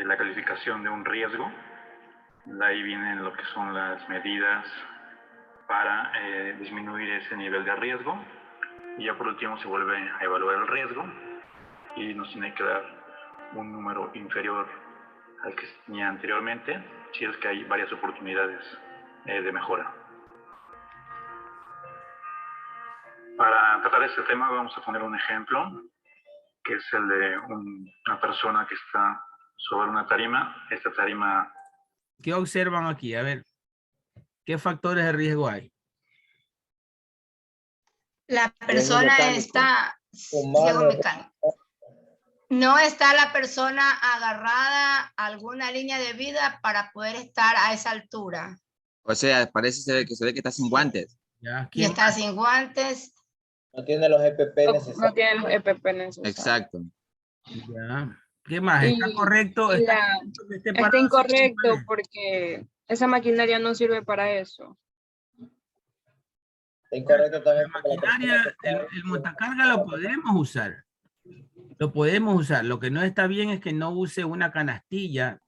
Speaker 12: la calificación de un riesgo. De ahí vienen lo que son las medidas para disminuir ese nivel de riesgo. Y ya por último se vuelve a evaluar el riesgo y nos tiene que dar un número inferior al que tenía anteriormente, si es que hay varias oportunidades de mejora. Para tratar este tema vamos a poner un ejemplo, que es el de una persona que está sobre una tarima. Esta tarima...
Speaker 1: ¿Qué observan aquí? A ver, ¿qué factores de riesgo hay?
Speaker 7: La persona está ciego mecánico. No está la persona agarrada a alguna línea de vida para poder estar a esa altura.
Speaker 9: O sea, se ve que está sin guantes.
Speaker 1: ¿Ya?
Speaker 7: Y está sin guantes.
Speaker 2: No tiene los EPP necesarios.
Speaker 3: No tiene los EPP necesarios.
Speaker 9: Exacto.
Speaker 1: Ya. ¿Qué más? ¿Está correcto?
Speaker 3: Está incorrecto porque esa maquinaria no sirve para eso.
Speaker 2: Está incorrecto también.
Speaker 1: La maquinaria, el montacarga lo podemos usar. Lo podemos usar. Lo que no está bien es que no use una canastilla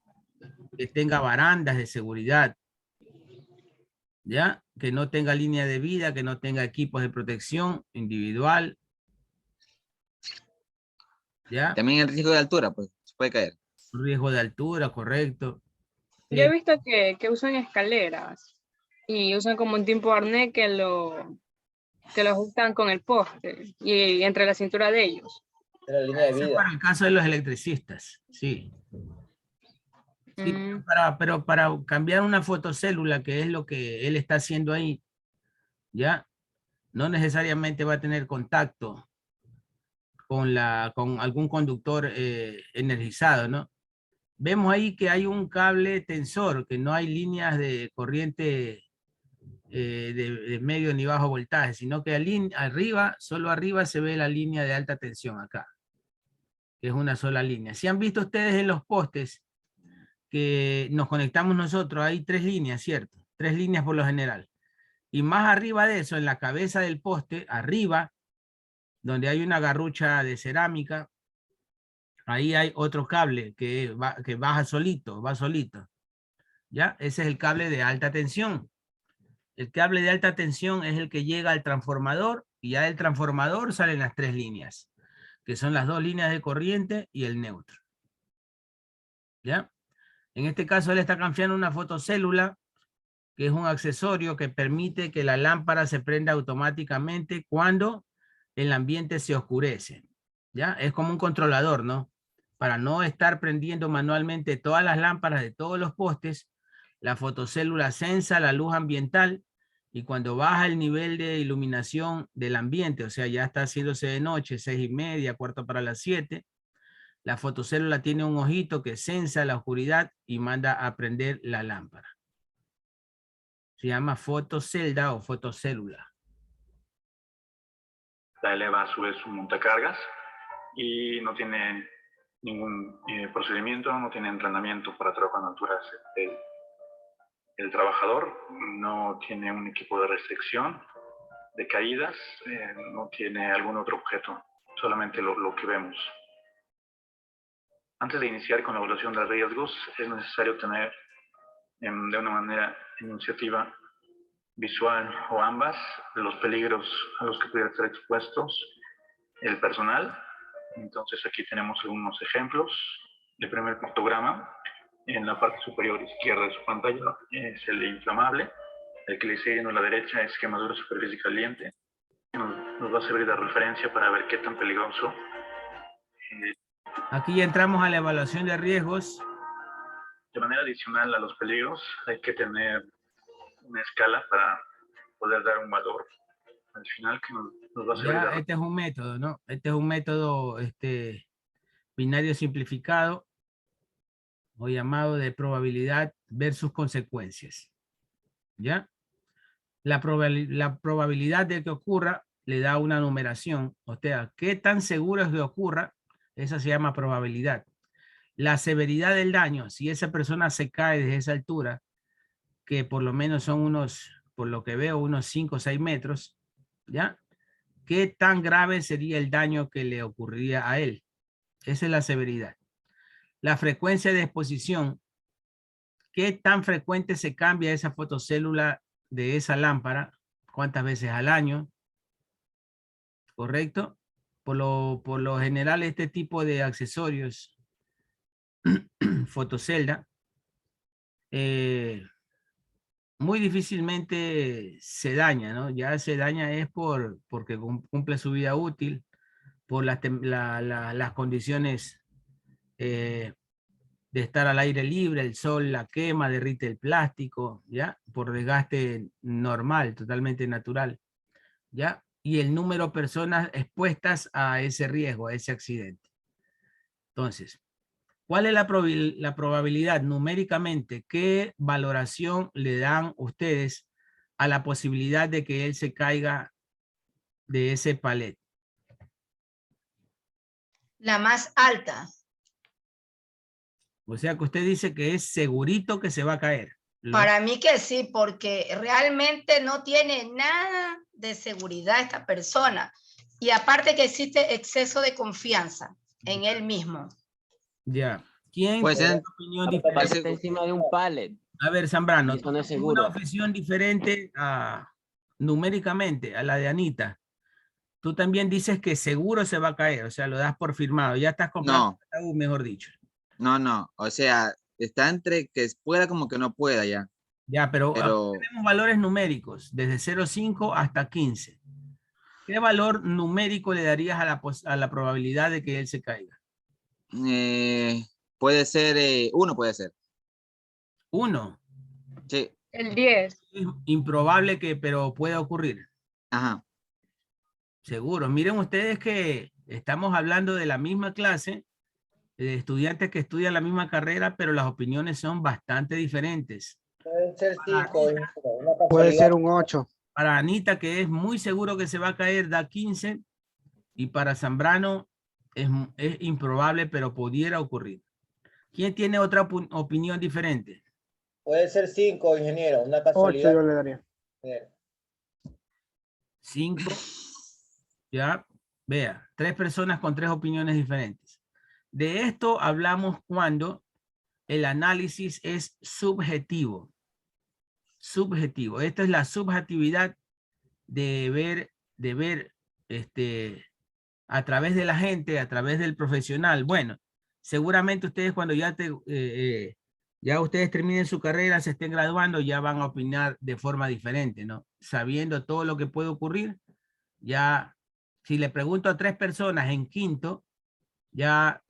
Speaker 1: que tenga barandas de seguridad. ¿Ya? Que no tenga línea de vida, que no tenga equipos de protección individual. ¿Ya?
Speaker 9: También el riesgo de altura, pues, se puede caer.
Speaker 1: Riesgo de altura, correcto.
Speaker 3: Yo he visto que usan escaleras y usan como un tipo arnés que lo ajustan con el poste y entre la cintura de ellos.
Speaker 2: La línea de vida.
Speaker 1: Eso es para el caso de los electricistas, sí. Sí, pero para cambiar una fotocélula, que es lo que él está haciendo ahí, ya, no necesariamente va a tener contacto con algún conductor energizado, ¿no? Vemos ahí que hay un cable tensor, que no hay líneas de corriente de medio ni bajo voltaje, sino que arriba, solo arriba se ve la línea de alta tensión acá, que es una sola línea. Si han visto ustedes en los postes que nos conectamos nosotros, hay 3 líneas, ¿cierto? 3 líneas por lo general. Y más arriba de eso, en la cabeza del poste, arriba, donde hay una garrucha de cerámica, ahí hay otro cable que baja solito, va solito. ¿Ya? Ese es el cable de alta tensión. El cable de alta tensión es el que llega al transformador y ya del transformador salen las 3 líneas, que son las 2 líneas de corriente y el neutro. ¿Ya? En este caso él está cambiando una fotocélula, que es un accesorio que permite que la lámpara se prenda automáticamente cuando el ambiente se oscurece. ¿Ya? Es como un controlador, ¿no? Para no estar prendiendo manualmente todas las lámparas de todos los postes, la fotocélula sensa la luz ambiental y cuando baja el nivel de iluminación del ambiente, o sea, ya está haciéndose de noche, 6:30, 6:45, la fotocélula tiene un ojito que sensa la oscuridad y manda a prender la lámpara. Se llama fotocelda o fotocélula.
Speaker 12: La eleva a su vez un montacargas y no tiene ningún procedimiento, no tiene entrenamiento para trabajar en alturas. El trabajador no tiene un equipo de restricción de caídas, no tiene algún otro objeto, solamente lo que vemos. Antes de iniciar con la evaluación de riesgos, es necesario tener de una manera iniciativa visual o ambas los peligros a los que pudiera estar expuestos el personal. Entonces aquí tenemos algunos ejemplos. El primer pictograma en la parte superior izquierda de su pantalla es el inflamable. El que le sigue en la derecha es quemadura de superficie caliente. Nos va a servir de referencia para ver qué tan peligroso.
Speaker 1: Aquí ya entramos a la evaluación de riesgos.
Speaker 12: De manera adicional a los peligros, hay que tener una escala para poder dar un valor al final que nos va a servir.
Speaker 1: Ya, este es un método, ¿no? Este es un método binario simplificado o llamado de probabilidad versus consecuencias. ¿Ya? La probabilidad de que ocurra le da una numeración. O sea, ¿qué tan seguro es que ocurra? Esa se llama probabilidad. La severidad del daño, si esa persona se cae desde esa altura, que por lo menos son unos, por lo que veo, unos 5 o 6 metros, ¿ya? ¿Qué tan grave sería el daño que le ocurriría a él? Esa es la severidad. La frecuencia de exposición, ¿qué tan frecuente se cambia esa fotocélula de esa lámpara? ¿Cuántas veces al año? ¿Correcto? Por lo general, este tipo de accesorios, fotocelda, muy difícilmente se daña, ¿no? Ya se daña es porque cumple su vida útil, por las condiciones de estar al aire libre, el sol la quema, derrite el plástico, ¿ya? Por desgaste normal, totalmente natural, ¿ya? Y el número de personas expuestas a ese riesgo, a ese accidente. Entonces, ¿cuál es la probabilidad numéricamente? ¿Qué valoración le dan ustedes a la posibilidad de que él se caiga de ese palet?
Speaker 7: La más alta.
Speaker 1: O sea que usted dice que es segurito que se va a caer.
Speaker 7: Para mí que sí, porque realmente no tiene nada de seguridad esta persona. Y aparte que existe exceso de confianza en él mismo.
Speaker 1: Ya. ¿Quién
Speaker 9: Puede ser
Speaker 1: opinión
Speaker 13: Parece
Speaker 1: diferente?
Speaker 13: encima de un pallet.
Speaker 1: A ver, Zambrano,
Speaker 13: Eso no es
Speaker 1: una
Speaker 13: seguro.
Speaker 1: opinión diferente numéricamente a la de Anita. Tú también dices que seguro se va a caer, o sea, lo das por firmado. Ya estás comprando, mejor dicho.
Speaker 9: No. O sea, está entre que pueda como que no pueda ya.
Speaker 1: Ya, pero tenemos valores numéricos, desde 0,5 hasta 15. ¿Qué valor numérico le darías a la probabilidad de que él se caiga?
Speaker 9: Puede ser 1, puede ser.
Speaker 1: 1.
Speaker 9: Sí.
Speaker 3: El 10.
Speaker 1: Es improbable pero puede ocurrir.
Speaker 9: Ajá.
Speaker 1: Seguro. Miren ustedes que estamos hablando de la misma clase, de estudiantes que estudian la misma carrera, pero las opiniones son bastante diferentes.
Speaker 2: Pueden ser 5.
Speaker 14: Puede ser un 8.
Speaker 1: Para Anita, que es muy seguro que se va a caer, da 15. Y para Zambrano es improbable, pero pudiera ocurrir. ¿Quién tiene otra opinión diferente?
Speaker 2: Puede ser 5, ingeniero. Una casualidad.
Speaker 14: 8 yo le daría.
Speaker 1: 5. Ya, vea, 3 personas con 3 opiniones diferentes. De esto hablamos cuando el análisis es subjetivo. Subjetivo. Esta es la subjetividad de ver a través de la gente, a través del profesional. Bueno, seguramente ustedes cuando ya ustedes terminen su carrera, se estén graduando, ya van a opinar de forma diferente, ¿no? Sabiendo todo lo que puede ocurrir, ya, si le pregunto a 3 personas en quinto, ya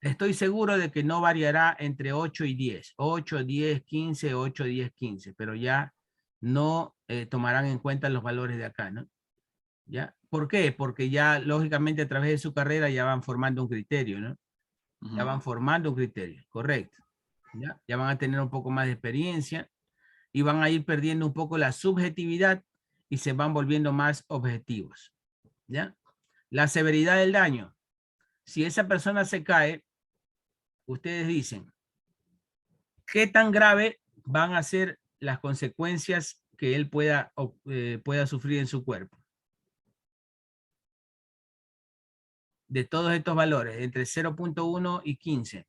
Speaker 1: estoy seguro de que no variará entre 8 y 10. 8, 10, 15, 8, 10, 15, pero ya no tomarán en cuenta los valores de acá, ¿no? ¿Ya? ¿Por qué? Porque ya, lógicamente, a través de su carrera ya van formando un criterio, ¿no? Ya van formando un criterio, correcto. Ya van a tener un poco más de experiencia y van a ir perdiendo un poco la subjetividad y se van volviendo más objetivos, ¿ya? La severidad del daño. Si esa persona se cae, ustedes dicen, ¿qué tan grave van a ser las consecuencias que él pueda sufrir en su cuerpo? De todos estos valores, entre 0.1 y 15.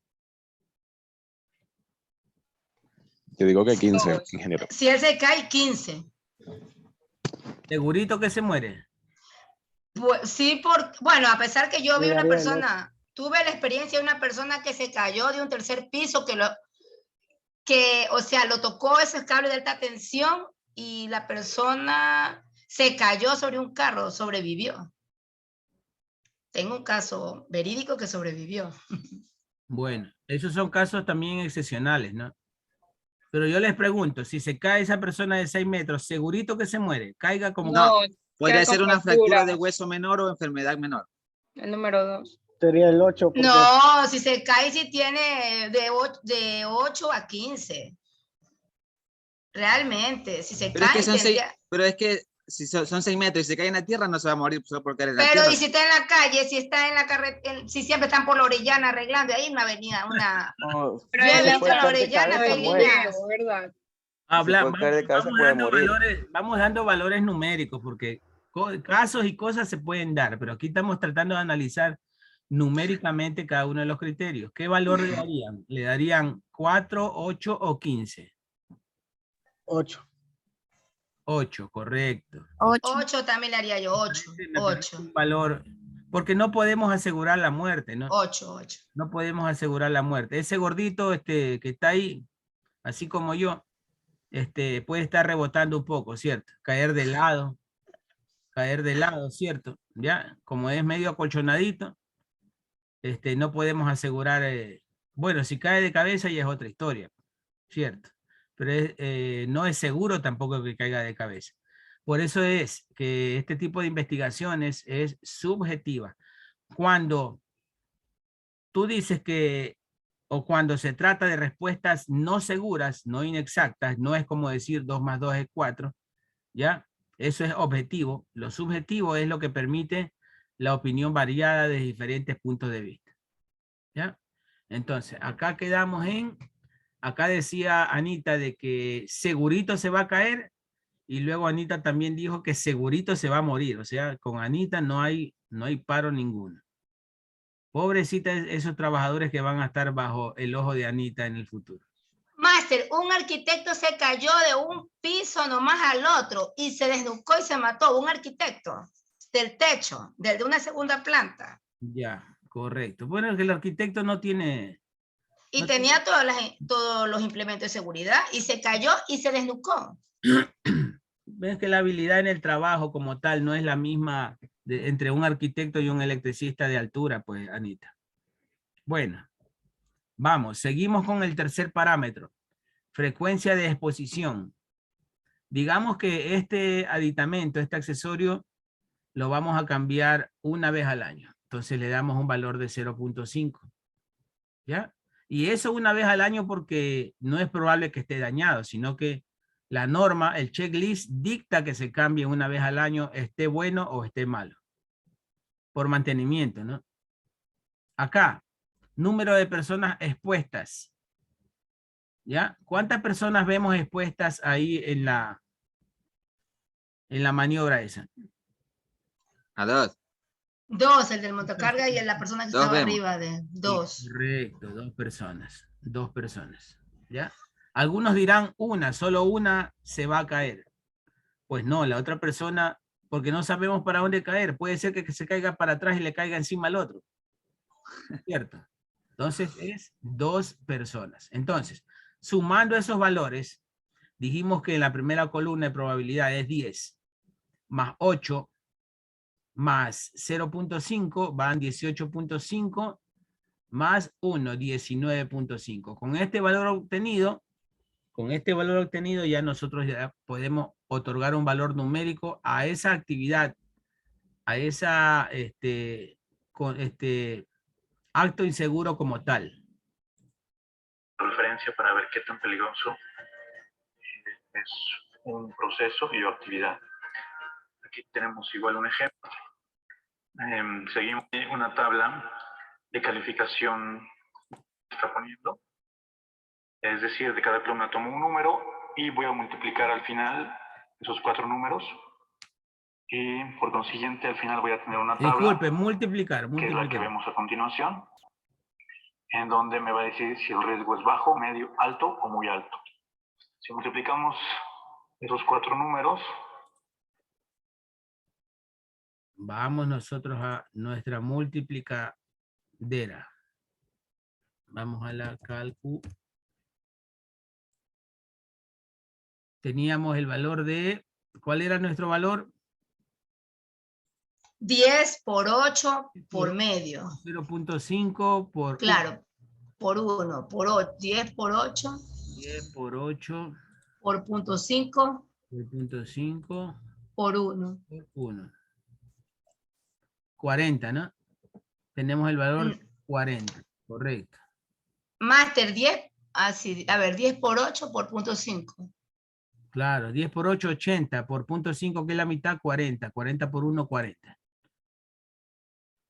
Speaker 15: Te digo que 15, ingeniero.
Speaker 7: Si él se cae, 15.
Speaker 1: ¿Segurito que se muere?
Speaker 7: Pues, sí, bueno, a pesar que yo vi una persona, tuve la experiencia de una persona que se cayó de un tercer piso, o sea, lo tocó ese cable de alta tensión y la persona se cayó sobre un carro, sobrevivió. Tengo un caso verídico que sobrevivió.
Speaker 1: Bueno, esos son casos también excepcionales, ¿no? Pero yo les pregunto, si se cae esa persona de 6 metros, ¿segurito que se muere? Caiga como...
Speaker 9: No, puede ser una fractura de hueso menor o enfermedad menor.
Speaker 3: El número 2.
Speaker 14: Sería el 8.
Speaker 7: No, si se cae, si tiene de 8 a 15. Realmente, si se cae...
Speaker 9: Pero es que si son 6 metros y se cae en la tierra, no se va a morir solo por caer en la
Speaker 7: Pero
Speaker 9: tierra.
Speaker 7: y si está en la calle, si está en la carretera, si siempre están por la Orellana arreglando, ahí una avenida, una...
Speaker 3: Pero
Speaker 7: Yo he
Speaker 3: es la
Speaker 7: visto la Orellana,
Speaker 3: de
Speaker 7: hay
Speaker 3: riesgo,
Speaker 7: líneas.
Speaker 3: ¿verdad?
Speaker 1: Vamos dando valores numéricos, porque casos y cosas se pueden dar, pero aquí estamos tratando de analizar numéricamente cada uno de los criterios. ¿Qué valor le darían? ¿Le darían 4, 8 o 15?
Speaker 14: 8.
Speaker 1: 8, correcto.
Speaker 7: 8 también le haría yo, 8.
Speaker 1: Me parece un valor, porque no podemos asegurar la muerte, ¿no?
Speaker 7: 8.
Speaker 1: No podemos asegurar la muerte. Ese gordito que está ahí, así como yo, puede estar rebotando un poco, ¿cierto? Caer de lado, ¿cierto? Ya, como es medio acolchonadito, no podemos asegurar, bueno, si cae de cabeza ya es otra historia, ¿cierto? Pero no es seguro tampoco que caiga de cabeza. Por eso es que este tipo de investigaciones es subjetiva. Cuando tú dices que, o cuando se trata de respuestas no seguras, no inexactas, no es como decir 2 más 2 es 4, ¿ya? Eso es objetivo. Lo subjetivo es lo que permite la opinión variada de diferentes puntos de vista, ¿ya? Entonces, acá quedamos acá decía Anita de que segurito se va a caer, y luego Anita también dijo que segurito se va a morir. O sea, con Anita no hay paro ninguno. Pobrecita esos trabajadores que van a estar bajo el ojo de Anita en el futuro.
Speaker 7: Máster, un arquitecto se cayó de un piso nomás al otro y se desnucó y se mató. Un arquitecto del techo, de una segunda planta.
Speaker 1: Ya, correcto. Bueno, que el arquitecto no tiene...
Speaker 7: Y tenía todos los implementos de seguridad y se cayó y se desnucó.
Speaker 1: Ves que la habilidad en el trabajo como tal no es la misma entre un arquitecto y un electricista de altura, pues, Anita. Bueno, vamos, seguimos con el tercer parámetro. Frecuencia de exposición. Digamos que este aditamento, este accesorio, lo vamos a cambiar una vez al año. Entonces le damos un valor de 0.5. ¿Ya? Y eso una vez al año porque no es probable que esté dañado, sino que la norma, el checklist, dicta que se cambie una vez al año, esté bueno o esté malo. Por mantenimiento, ¿no? Acá, número de personas expuestas. ¿Ya? ¿Cuántas personas vemos expuestas ahí en la maniobra esa?
Speaker 9: A 2.
Speaker 7: 2, el del montacarga y la persona que estaba arriba de 2.
Speaker 1: Correcto, 2 personas. 2 personas. ¿Ya? Algunos dirán solo una se va a caer. Pues no, la otra persona, porque no sabemos para dónde caer. Puede ser que se caiga para atrás y le caiga encima al otro. ¿Cierto? Entonces es 2 personas. Entonces, sumando esos valores, dijimos que en la primera columna de probabilidad es 10, más 8, más 0.5, van 18.5, más 1, 19.5. Con este valor obtenido, ya nosotros ya podemos otorgar un valor numérico a esa actividad, a esa acto inseguro como tal.
Speaker 12: Referencia para ver qué tan peligroso es un proceso y o actividad. Aquí tenemos igual un ejemplo. Seguimos una tabla de calificación que está poniendo. Es decir, de cada columna tomo un número y voy a multiplicar al final esos 4 números. Y por consiguiente, al final voy a tener una tabla.
Speaker 1: Disculpe, multiplicar.
Speaker 12: Que es la que vemos a continuación. En donde me va a decir si el riesgo es bajo, medio, alto o muy alto. Si multiplicamos esos 4 números.
Speaker 1: Vamos nosotros a nuestra multiplicadera. Vamos a la calcu. Teníamos el valor de, ¿cuál era nuestro valor?
Speaker 7: 10 por 8 por medio.
Speaker 1: 0.5 por...
Speaker 7: Claro, por 1, por 8, 10 por 8.
Speaker 1: 10 por 8.
Speaker 7: Por punto 5.
Speaker 1: Por punto 5.
Speaker 7: Por 1.
Speaker 1: Por 1. 40, ¿no? Tenemos el valor 40, correcto.
Speaker 7: Máster 10, así, a ver, 10 por 8 por punto 5.
Speaker 1: Claro, 10 por 8, 80. Por 0.5, que es la mitad, 40. 40 por 1, 40.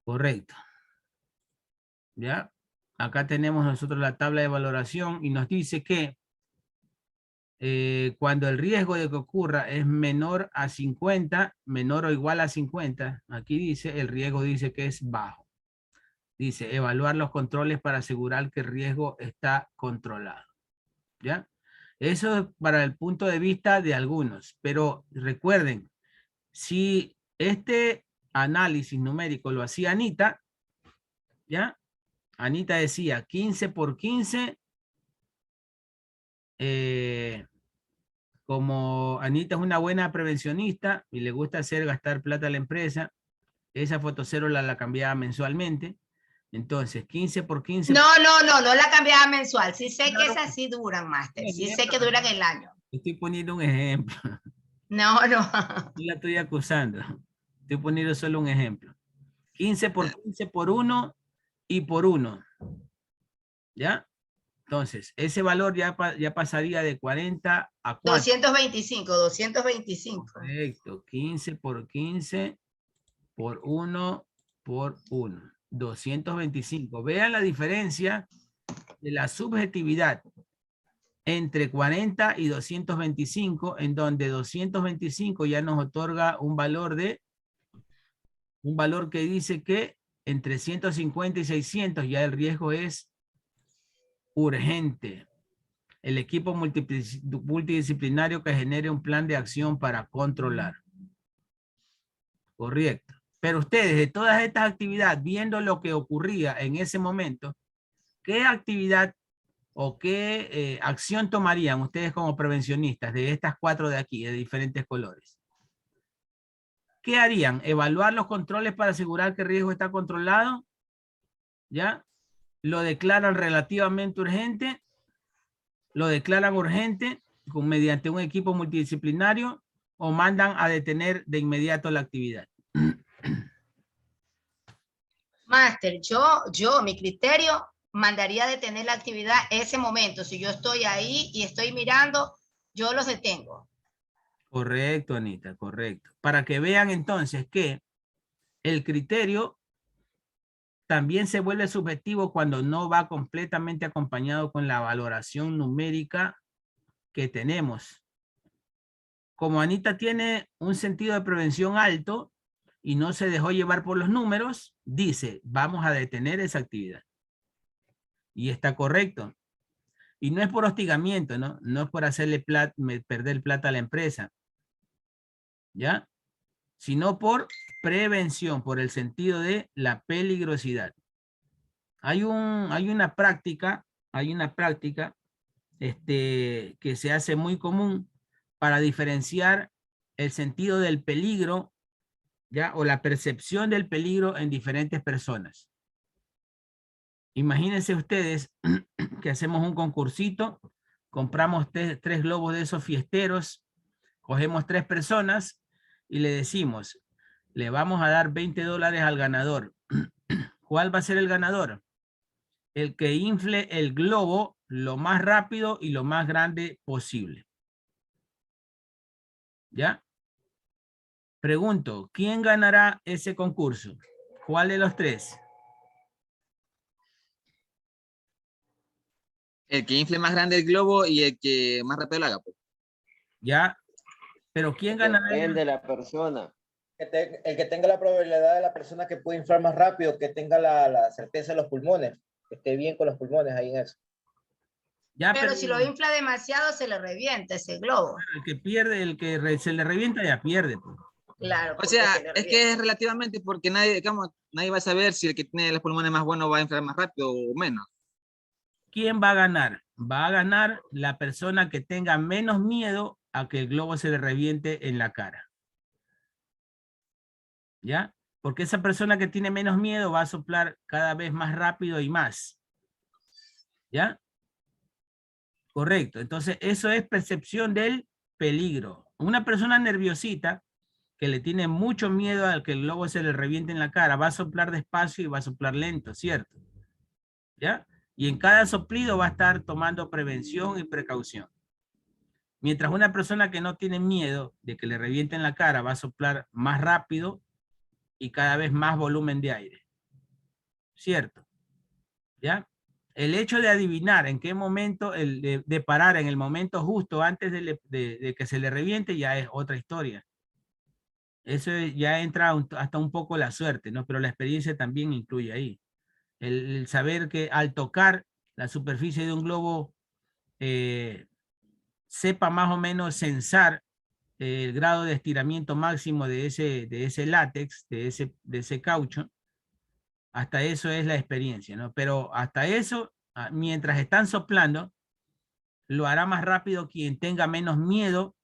Speaker 1: Correcto. ¿Ya? Acá tenemos nosotros la tabla de valoración y nos dice que cuando el riesgo de que ocurra es menor a 50, menor o igual a 50, aquí dice, el riesgo dice que es bajo. Dice, evaluar los controles para asegurar que el riesgo está controlado. ¿Ya? Eso es para el punto de vista de algunos, pero recuerden, si este análisis numérico lo hacía Anita, ¿ya? Anita decía 15 por 15, como Anita es una buena prevencionista y le gusta hacer gastar plata a la empresa, esa fotocédula la cambiaba mensualmente. Entonces, 15 por 15.
Speaker 7: No la cambiaba mensual. Sí sé que esas sí duran, máster. Sí sé que duran el año.
Speaker 1: Estoy poniendo un ejemplo.
Speaker 7: No.
Speaker 1: No la estoy acusando. Estoy poniendo solo un ejemplo. 15 por 15 por 1 y por 1. ¿Ya? Entonces, ese valor ya pasaría de 40 a 4.
Speaker 7: 225.
Speaker 1: Correcto. 15 por 15 por 1 por 1. 225. Vean la diferencia de la subjetividad entre 40 y 225, en donde 225 ya nos otorga un valor que dice que entre 150 y 600 ya el riesgo es urgente. El equipo multidisciplinario que genere un plan de acción para controlar. Correcto. Pero ustedes, de todas estas actividades, viendo lo que ocurría en ese momento, ¿qué actividad o qué acción tomarían ustedes como prevencionistas de estas 4 de aquí, de diferentes colores? ¿Qué harían? ¿Evaluar los controles para asegurar que el riesgo está controlado? ¿Ya? ¿Lo declaran relativamente urgente? ¿Lo declaran urgente mediante un equipo multidisciplinario o mandan a detener de inmediato la actividad?
Speaker 7: Máster, yo, mi criterio, mandaría detener la actividad ese momento. Si yo estoy ahí y estoy mirando, yo los detengo.
Speaker 1: Correcto, Anita, correcto. Para que vean entonces que el criterio también se vuelve subjetivo cuando no va completamente acompañado con la valoración numérica que tenemos. Como Anita tiene un sentido de prevención alto y no se dejó llevar por los números, dice, vamos a detener esa actividad. Y está correcto. Y no es por hostigamiento, ¿no? No es por hacerle perder plata a la empresa. ¿Ya? Sino por prevención, por el sentido de la peligrosidad. Hay una práctica que se hace muy común para diferenciar el sentido del peligro, ¿ya? O la percepción del peligro en diferentes personas. Imagínense ustedes que hacemos un concursito, compramos 3 globos de esos fiesteros, cogemos 3 personas y le decimos, le vamos a dar $20 al ganador. ¿Cuál va a ser el ganador? El que infle el globo lo más rápido y lo más grande posible. ¿Ya? Pregunto, ¿quién ganará ese concurso? ¿Cuál de los 3?
Speaker 9: El que infle más grande el globo y el que más rápido lo haga. Pues.
Speaker 1: ¿Ya? Pero ¿quién ganará?
Speaker 2: Depende de la persona. El que tenga la probabilidad de la persona que puede inflar más rápido, que tenga la certeza de los pulmones, que esté bien con los pulmones ahí en eso.
Speaker 1: Ya,
Speaker 7: pero si lo infla demasiado, se le revienta ese globo.
Speaker 1: El que pierde, el que se le revienta ya pierde. Pues.
Speaker 7: Claro.
Speaker 9: O sea, es que es relativamente porque nadie va a saber si el que tiene los pulmones más buenos va a inflar más rápido o menos.
Speaker 1: ¿Quién va a ganar? Va a ganar la persona que tenga menos miedo a que el globo se le reviente en la cara. ¿Ya? Porque esa persona que tiene menos miedo va a soplar cada vez más rápido y más. ¿Ya? Correcto. Entonces, eso es percepción del peligro. Una persona nerviosita que le tiene mucho miedo a que el globo se le reviente en la cara, va a soplar despacio y va a soplar lento, ¿cierto? ¿Ya? Y en cada soplido va a estar tomando prevención y precaución. Mientras una persona que no tiene miedo de que le revienten la cara va a soplar más rápido y cada vez más volumen de aire. ¿Cierto? ¿Ya? El hecho de adivinar en qué momento, de parar en el momento justo antes de que se le reviente ya es otra historia. Eso ya entra hasta un poco la suerte, ¿no? Pero la experiencia también incluye ahí. El saber que al tocar la superficie de un globo sepa más o menos censar el grado de estiramiento máximo de ese látex, de ese caucho. Hasta eso es la experiencia, ¿no? Pero hasta eso, mientras están soplando, lo hará más rápido quien tenga menos miedo,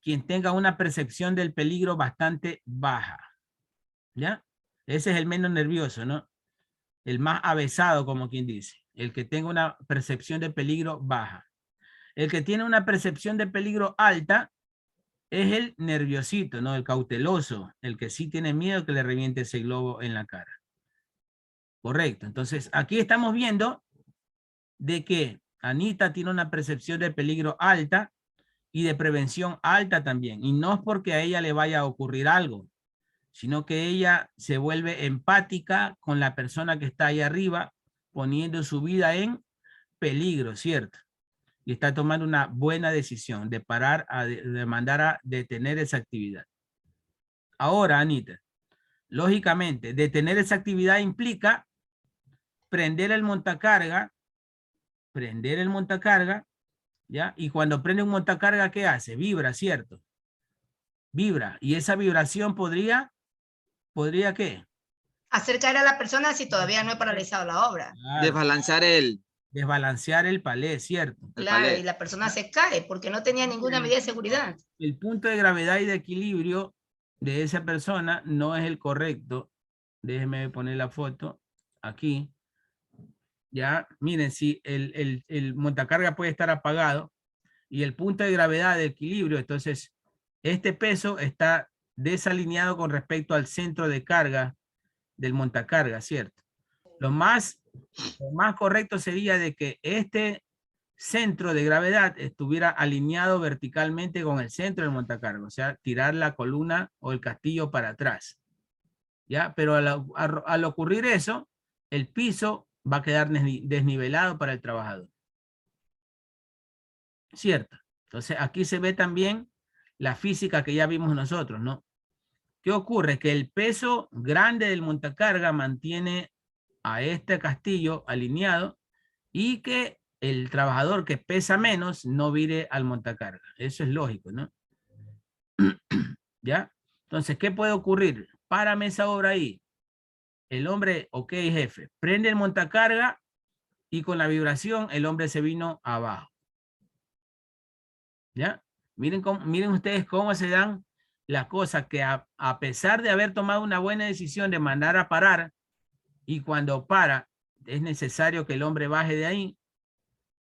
Speaker 1: quien tenga una percepción del peligro bastante baja. ¿Ya? Ese es el menos nervioso, ¿no? El más avesado, como quien dice. El que tenga una percepción de peligro baja. El que tiene una percepción de peligro alta es el nerviosito, ¿no? El cauteloso, el que sí tiene miedo que le reviente ese globo en la cara. Correcto. Entonces, aquí estamos viendo de que Anita tiene una percepción de peligro alta y de prevención alta también. Y no es porque a ella le vaya a ocurrir algo, sino que ella se vuelve empática con la persona que está ahí arriba, poniendo su vida en peligro, ¿cierto? Y está tomando una buena decisión de parar, de mandar a detener esa actividad. Ahora, Anita, lógicamente, detener esa actividad implica prender el montacarga, ¿ya? Y cuando prende un montacarga, ¿qué hace? Vibra, ¿cierto? Vibra. Y esa vibración ¿podría qué?
Speaker 7: Hacer caer a la persona si todavía no he paralizado la obra.
Speaker 1: Claro. Desbalancear el palé, ¿cierto?
Speaker 7: Claro, y la persona se cae porque no tenía ninguna medida de seguridad.
Speaker 1: El punto de gravedad y de equilibrio de esa persona no es el correcto. Déjenme poner la foto aquí. Ya, miren, si el montacarga puede estar apagado y el punto de gravedad de equilibrio, entonces este peso está desalineado con respecto al centro de carga del montacarga, ¿cierto? Lo más correcto sería de que este centro de gravedad estuviera alineado verticalmente con el centro del montacarga, o sea, tirar la columna o el castillo para atrás. ¿Ya? Pero al ocurrir eso, el piso va a quedar desnivelado para el trabajador. ¿Cierto? Entonces aquí se ve también la física que ya vimos nosotros, ¿no? ¿Qué ocurre? Que el peso grande del montacarga mantiene a este castillo alineado y que el trabajador que pesa menos no vire al montacarga. Eso es lógico, ¿no? ¿Ya? Entonces, ¿qué puede ocurrir? Párame esa obra ahí. El hombre, ok, jefe, prende el montacarga y con la vibración el hombre se vino abajo. ¿Ya? Miren ustedes cómo se dan las cosas que a pesar de haber tomado una buena decisión de mandar a parar y cuando para es necesario que el hombre baje de ahí,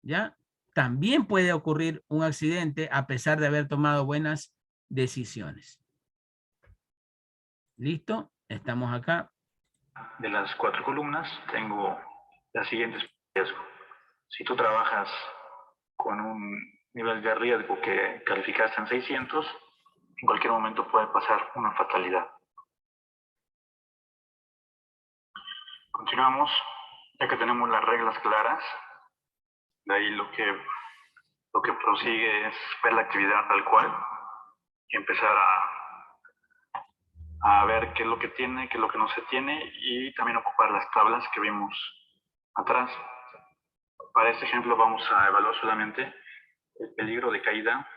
Speaker 1: ¿ya? También puede ocurrir un accidente a pesar de haber tomado buenas decisiones. ¿Listo? Estamos acá.
Speaker 12: De las 4 columnas tengo las siguientes riesgos. Si tú trabajas con un nivel de riesgo que calificaste en 600, en cualquier momento puede pasar una fatalidad. Continuamos, ya que tenemos las reglas claras. De ahí lo que prosigue es ver la actividad tal cual y empezar a ver qué es lo que tiene, qué es lo que no se tiene y también ocupar las tablas que vimos atrás. Para este ejemplo vamos a evaluar solamente el peligro de caída.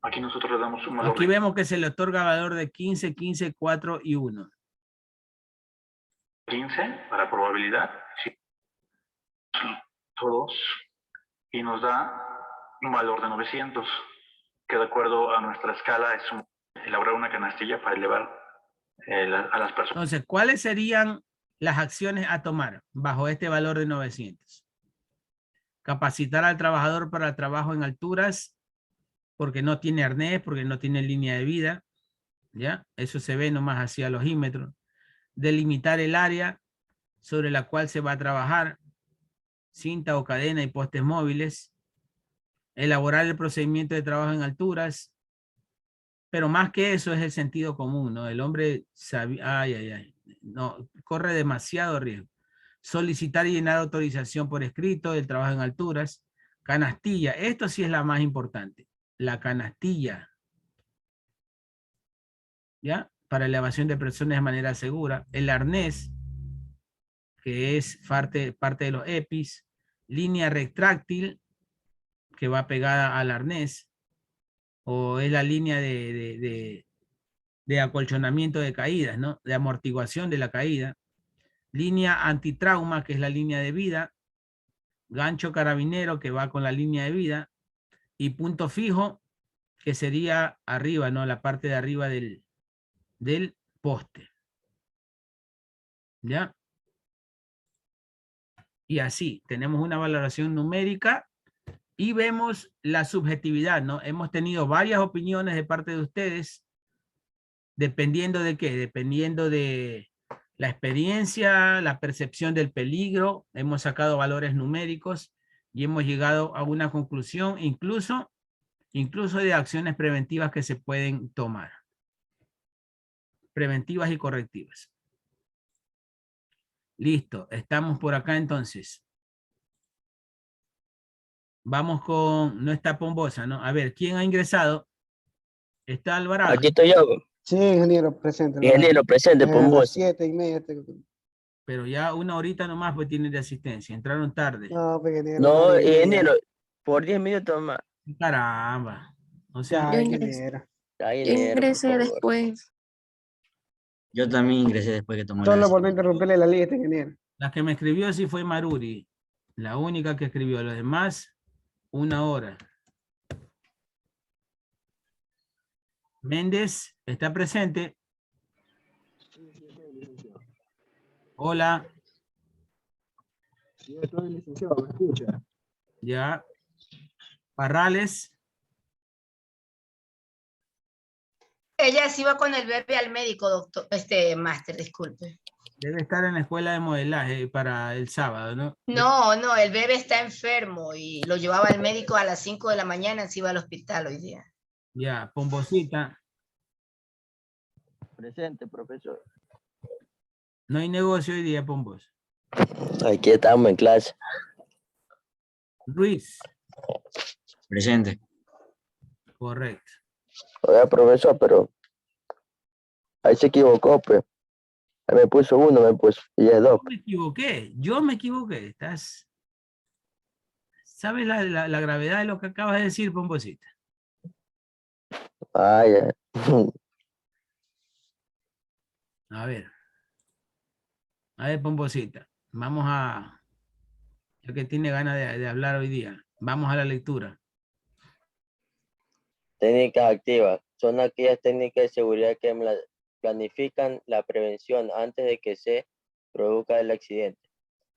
Speaker 12: Aquí nosotros le damos un valor.
Speaker 1: Aquí vemos que se le otorga valor de 15, 15, 4 y 1.
Speaker 12: 15 para probabilidad. Sí. Todos. Y nos da un valor de 900, que de acuerdo a nuestra escala es elaborar una canastilla para elevar a las personas.
Speaker 1: Entonces, ¿cuáles serían las acciones a tomar bajo este valor de 900? Capacitar al trabajador para el trabajo en alturas, porque no tiene arnés, porque no tiene línea de vida, ¿ya? Eso se ve nomás hacia los ojímetros. Delimitar el área sobre la cual se va a trabajar, cinta o cadena y postes móviles. elaborar el procedimiento de trabajo en alturas, pero más que eso es el sentido común, ¿no? El hombre sabía, no, corre demasiado riesgo. Solicitar y llenar autorización por escrito del trabajo en alturas, canastilla, esto sí es la más importante, la canastilla, ¿ya? Para elevación de personas de manera segura, el arnés, que es parte de los EPIs, línea retráctil, que va pegada al arnés, o es la línea de acolchonamiento de caídas, ¿no? De amortiguación de la caída, línea antitrauma, que es la línea de vida, gancho carabinero, que va con la línea de vida, y punto fijo, que sería arriba, ¿no? La parte de arriba del poste. ¿Ya? Y así, tenemos una valoración numérica y vemos la subjetividad, ¿no? Hemos tenido varias opiniones de parte de ustedes, dependiendo de qué, dependiendo de la experiencia, la percepción del peligro, hemos sacado valores numéricos y hemos llegado a una conclusión, incluso de acciones preventivas que se pueden tomar. Preventivas y correctivas. Listo, estamos por acá entonces. Vamos con, no está Pombosa, ¿no? A ver, ¿quién ha ingresado? ¿Está Alvarado?
Speaker 13: Aquí estoy yo.
Speaker 14: Sí, ingeniero, presente.
Speaker 13: Ingeniero, presente,
Speaker 14: A las
Speaker 13: Pombosa.
Speaker 14: 7:30.
Speaker 1: Pero ya una horita nomás pues tienen de asistencia. Entraron tarde.
Speaker 14: No, pues, ingeniero,
Speaker 13: No,
Speaker 14: 1 hora y media.
Speaker 13: ingeniero, por 10 minutos más.
Speaker 1: Caramba. O sea,
Speaker 14: Ya, ingeniero.
Speaker 13: Ya,
Speaker 5: Yo
Speaker 13: ingeniero, por
Speaker 5: ingresé
Speaker 13: favor.
Speaker 5: después.
Speaker 16: Yo también ingresé después que tomó la
Speaker 14: Solo por no
Speaker 16: decisión.
Speaker 14: interrumpirle la lista, ingeniero.
Speaker 1: la que me escribió sí fue Maruri. La única que escribió. Los demás, 1 hora. Méndez, ¿está presente? Hola.
Speaker 14: Sí, estoy licenciado, ¿me escucha?
Speaker 1: Ya. Parrales.
Speaker 7: Ella sí iba con el bebé al médico, doctor, máster, disculpe.
Speaker 1: Debe estar en la escuela de modelaje para el sábado, ¿no?
Speaker 7: No, el bebé está enfermo y lo llevaba al médico a las 5 de la mañana, se iba al hospital hoy día.
Speaker 1: Ya, Pombosita.
Speaker 13: Presente, profesor.
Speaker 1: No hay negocio hoy día, Pombos.
Speaker 13: Aquí estamos en clase.
Speaker 1: Ruiz.
Speaker 16: Presente.
Speaker 1: Correcto.
Speaker 13: Oiga, profesor, pero ahí se equivocó, pues. Ahí me puso 1, y es 2.
Speaker 1: Yo me equivoqué. ¿Sabes la gravedad de lo que acabas de decir, Pombosita?
Speaker 13: Ah, ya.
Speaker 1: A ver, Pombosita. Vamos a... Yo que tiene ganas de hablar hoy día. Vamos a la lectura.
Speaker 13: Técnicas activas. Son aquellas técnicas de seguridad que planifican la prevención antes de que se produzca el accidente.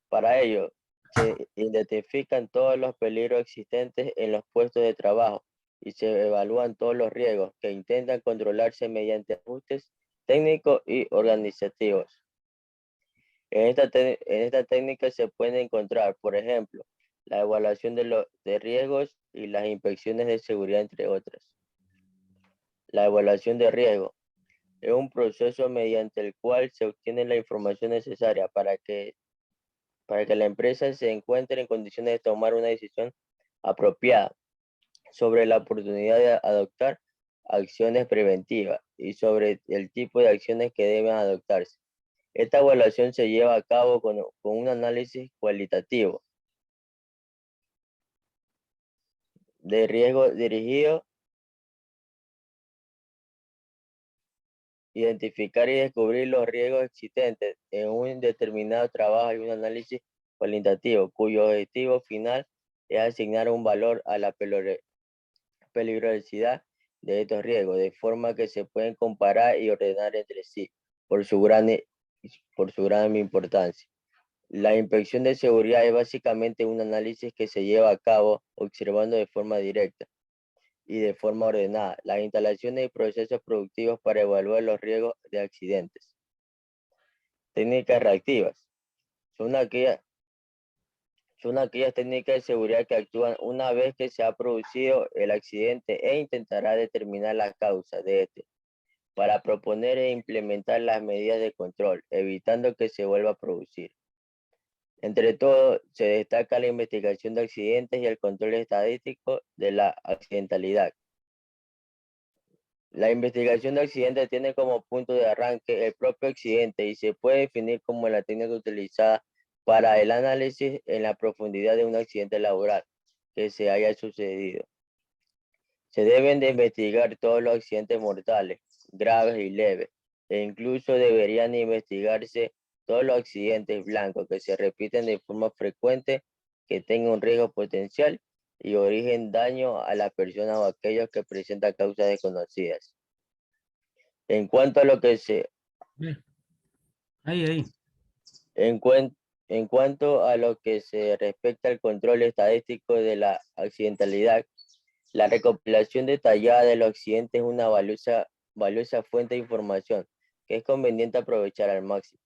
Speaker 13: Para ello, se identifican todos los peligros existentes en los puestos de trabajo y se evalúan todos los riesgos que intentan controlarse mediante ajustes técnicos y organizativos. En esta técnica se puede encontrar, por ejemplo, la evaluación de riesgos y las inspecciones de seguridad, entre otras. La evaluación de riesgo es un proceso mediante el cual se obtiene la información necesaria para que la empresa se encuentre en condiciones de tomar una decisión apropiada sobre la oportunidad de adoptar acciones preventivas y sobre el tipo de acciones que deben adoptarse. Esta evaluación se lleva a cabo con un análisis cualitativo de riesgo dirigido, identificar y descubrir los riesgos existentes en un determinado trabajo y un análisis cualitativo, cuyo objetivo final es asignar un valor a la peligrosidad de estos riesgos, de forma que se pueden comparar y ordenar entre sí por su gran importancia. La inspección de seguridad es básicamente un análisis que se lleva a cabo observando de forma directa y de forma ordenada las instalaciones y procesos productivos para evaluar los riesgos de accidentes. Técnicas reactivas. Son son aquellas técnicas de seguridad que actúan una vez que se ha producido el accidente e intentará determinar la causa de este, para proponer e implementar las medidas de control, evitando que se vuelva a producir. Entre todo, se destaca la investigación de accidentes y el control estadístico de la accidentalidad. La investigación de accidentes tiene como punto de arranque el propio accidente y se puede definir como la técnica utilizada para el análisis en la profundidad de un accidente laboral que se haya sucedido. Se deben de investigar todos los accidentes mortales, graves y leves, e incluso deberían investigarse todos los accidentes blancos que se repiten de forma frecuente, que tengan un riesgo potencial y origen daño a las personas o aquellos que presentan causas desconocidas. En cuanto a lo que se... En cuanto a lo que se respecta al control estadístico de la accidentalidad, la recopilación detallada de los accidentes es una valiosa fuente de información que es conveniente aprovechar al máximo.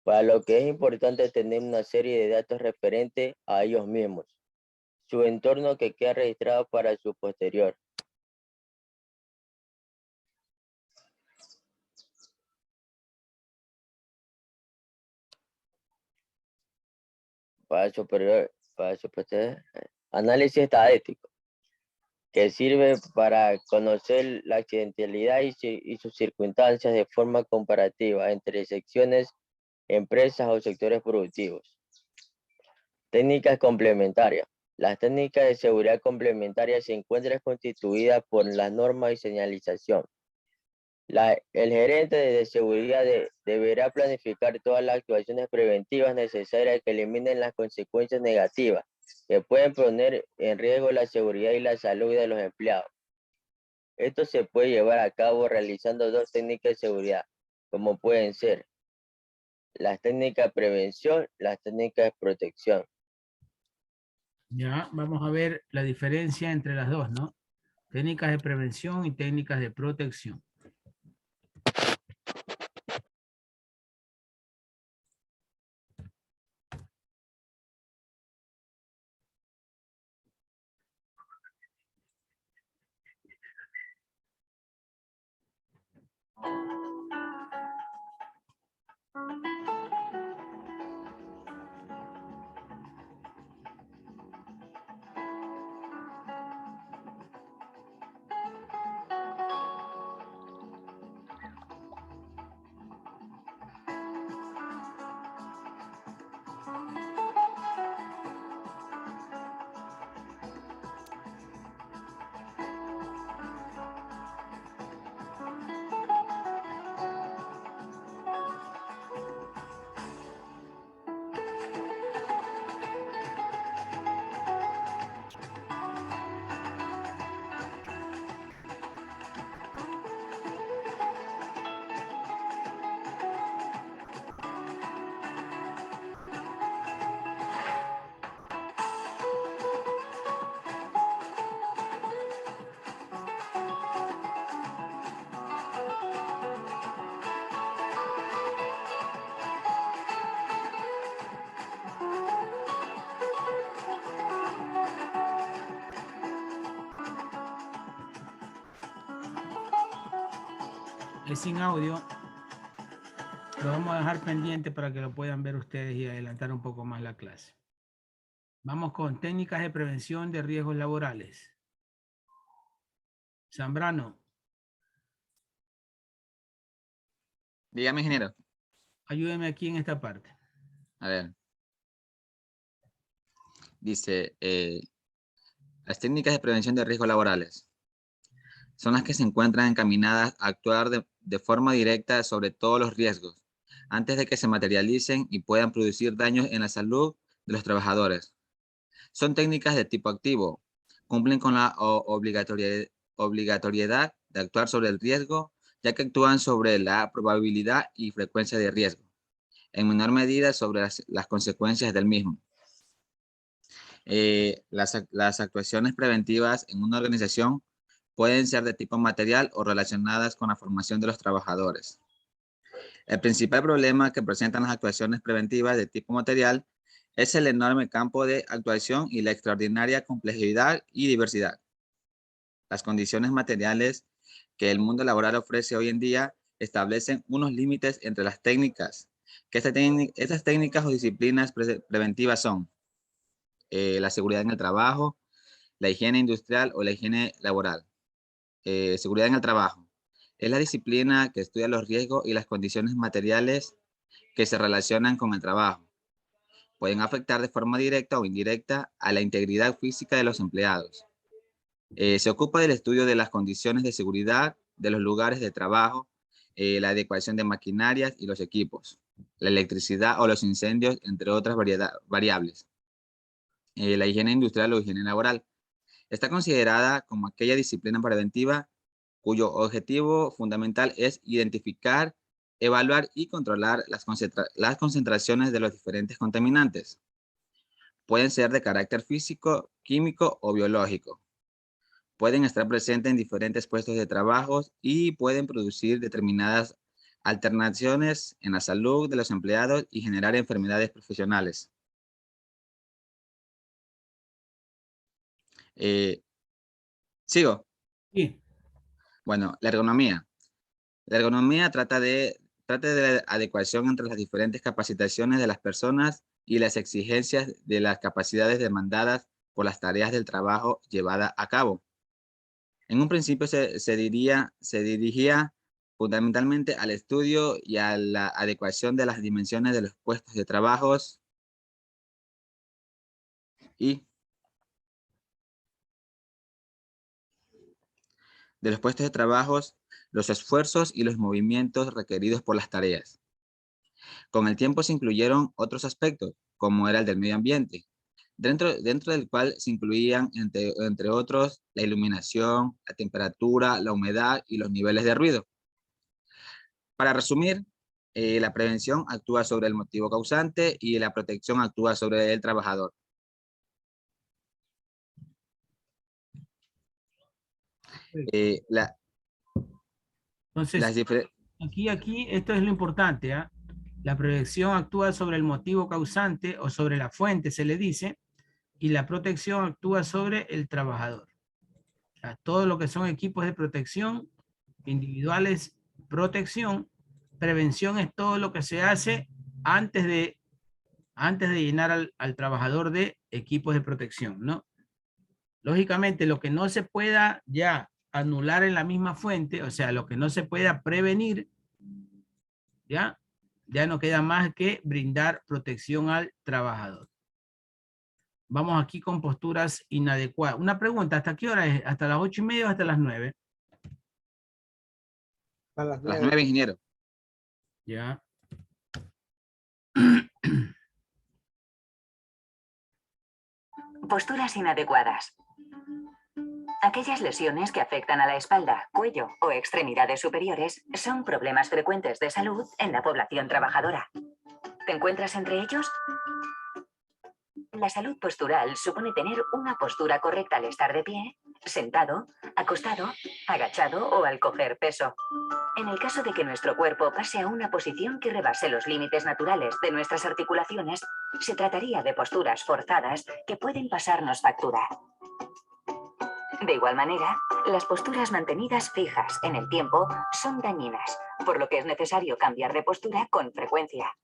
Speaker 13: Para lo que es importante tener una serie de datos referentes a ellos mismos, su entorno que queda registrado para su posterior. Para su posterior, análisis estadístico, que sirve para conocer la accidentalidad y sus circunstancias de forma comparativa entre secciones, empresas o sectores productivos. Técnicas complementarias. Las técnicas de seguridad complementarias se encuentran constituidas por las normas y señalización. El gerente de seguridad deberá planificar todas las actuaciones preventivas necesarias que eliminen las consecuencias negativas que pueden poner en riesgo la seguridad y la salud de los empleados. Esto se puede llevar a cabo realizando dos técnicas de seguridad, como pueden ser las técnicas de prevención, las técnicas de protección.
Speaker 1: Ya, vamos a ver la diferencia entre las dos, ¿no? Técnicas de prevención y técnicas de protección. Es sin audio. Lo vamos a dejar pendiente para que lo puedan ver ustedes y adelantar un poco más la clase. Vamos con técnicas de prevención de riesgos laborales. Zambrano.
Speaker 9: Dígame, ingeniero.
Speaker 1: Ayúdeme aquí en esta parte.
Speaker 9: A ver. Dice, las técnicas de prevención de riesgos laborales son las que se encuentran encaminadas a actuar de forma directa sobre todos los riesgos, antes de que se materialicen y puedan producir daños en la salud de los trabajadores. Son técnicas de tipo activo, cumplen con la obligatoriedad de actuar sobre el riesgo, ya que actúan sobre la probabilidad y frecuencia de riesgo, en menor medida sobre las consecuencias del mismo. Las actuaciones preventivas en una organización pueden ser de tipo material o relacionadas con la formación de los trabajadores. El principal problema que presentan las actuaciones preventivas de tipo material es el enorme campo de actuación y la extraordinaria complejidad y diversidad. Las condiciones materiales que el mundo laboral ofrece hoy en día establecen unos límites entre las técnicas, que estas técnicas o disciplinas preventivas son la seguridad en el trabajo, la higiene industrial o la higiene laboral. Seguridad en el trabajo es la disciplina que estudia los riesgos y las condiciones materiales que se relacionan con el trabajo. Pueden afectar de forma directa o indirecta a la integridad física de los empleados. Se ocupa del estudio de las condiciones de seguridad de los lugares de trabajo, la adecuación de maquinarias y los equipos, la electricidad o los incendios, entre otras variables. La higiene industrial o higiene laboral está considerada como aquella disciplina preventiva cuyo objetivo fundamental es identificar, evaluar y controlar las concentraciones de los diferentes contaminantes. Pueden ser de carácter físico, químico o biológico. Pueden estar presentes en diferentes puestos de trabajo y pueden producir determinadas alteraciones en la salud de los empleados y generar enfermedades profesionales. ¿Sigo?
Speaker 1: Sí.
Speaker 9: Bueno, la ergonomía. La ergonomía trata de la adecuación entre las diferentes capacitaciones de las personas y las exigencias de las capacidades demandadas por las tareas del trabajo llevada a cabo. En un principio se dirigía fundamentalmente al estudio y a la adecuación de las dimensiones de los puestos de trabajo y los esfuerzos y los movimientos requeridos por las tareas. Con el tiempo se incluyeron otros aspectos, como era el del medio ambiente, dentro del cual se incluían, entre otros, la iluminación, la temperatura, la humedad y los niveles de ruido. Para resumir, la prevención actúa sobre el motivo causante y la protección actúa sobre el trabajador.
Speaker 1: Entonces, aquí, esto es lo importante, ¿ah? La prevención actúa sobre el motivo causante o sobre la fuente, se le dice, y la protección actúa sobre el trabajador. O sea, todo lo que son equipos de protección, individuales, protección, prevención es todo lo que se hace antes de llenar al trabajador de equipos de protección, ¿no? Lógicamente, lo que no se pueda ya anular en la misma fuente, o sea, lo que no se pueda prevenir, ya no queda más que brindar protección al trabajador. Vamos aquí con posturas inadecuadas. Una pregunta, ¿hasta qué hora es? ¿Hasta las 8:30 o hasta las 9?
Speaker 14: A las
Speaker 9: A las 9, ingeniero.
Speaker 1: Ya.
Speaker 17: Posturas inadecuadas. Aquellas lesiones que afectan a la espalda, cuello o extremidades superiores son problemas frecuentes de salud en la población trabajadora. ¿Te encuentras entre ellos? La salud postural supone tener una postura correcta al estar de pie, sentado, acostado, agachado o al coger peso. En el caso de que nuestro cuerpo pase a una posición que rebase los límites naturales de nuestras articulaciones, se trataría de posturas forzadas que pueden pasarnos factura. De igual manera, las posturas mantenidas fijas en el tiempo son dañinas, por lo que es necesario cambiar de postura con frecuencia.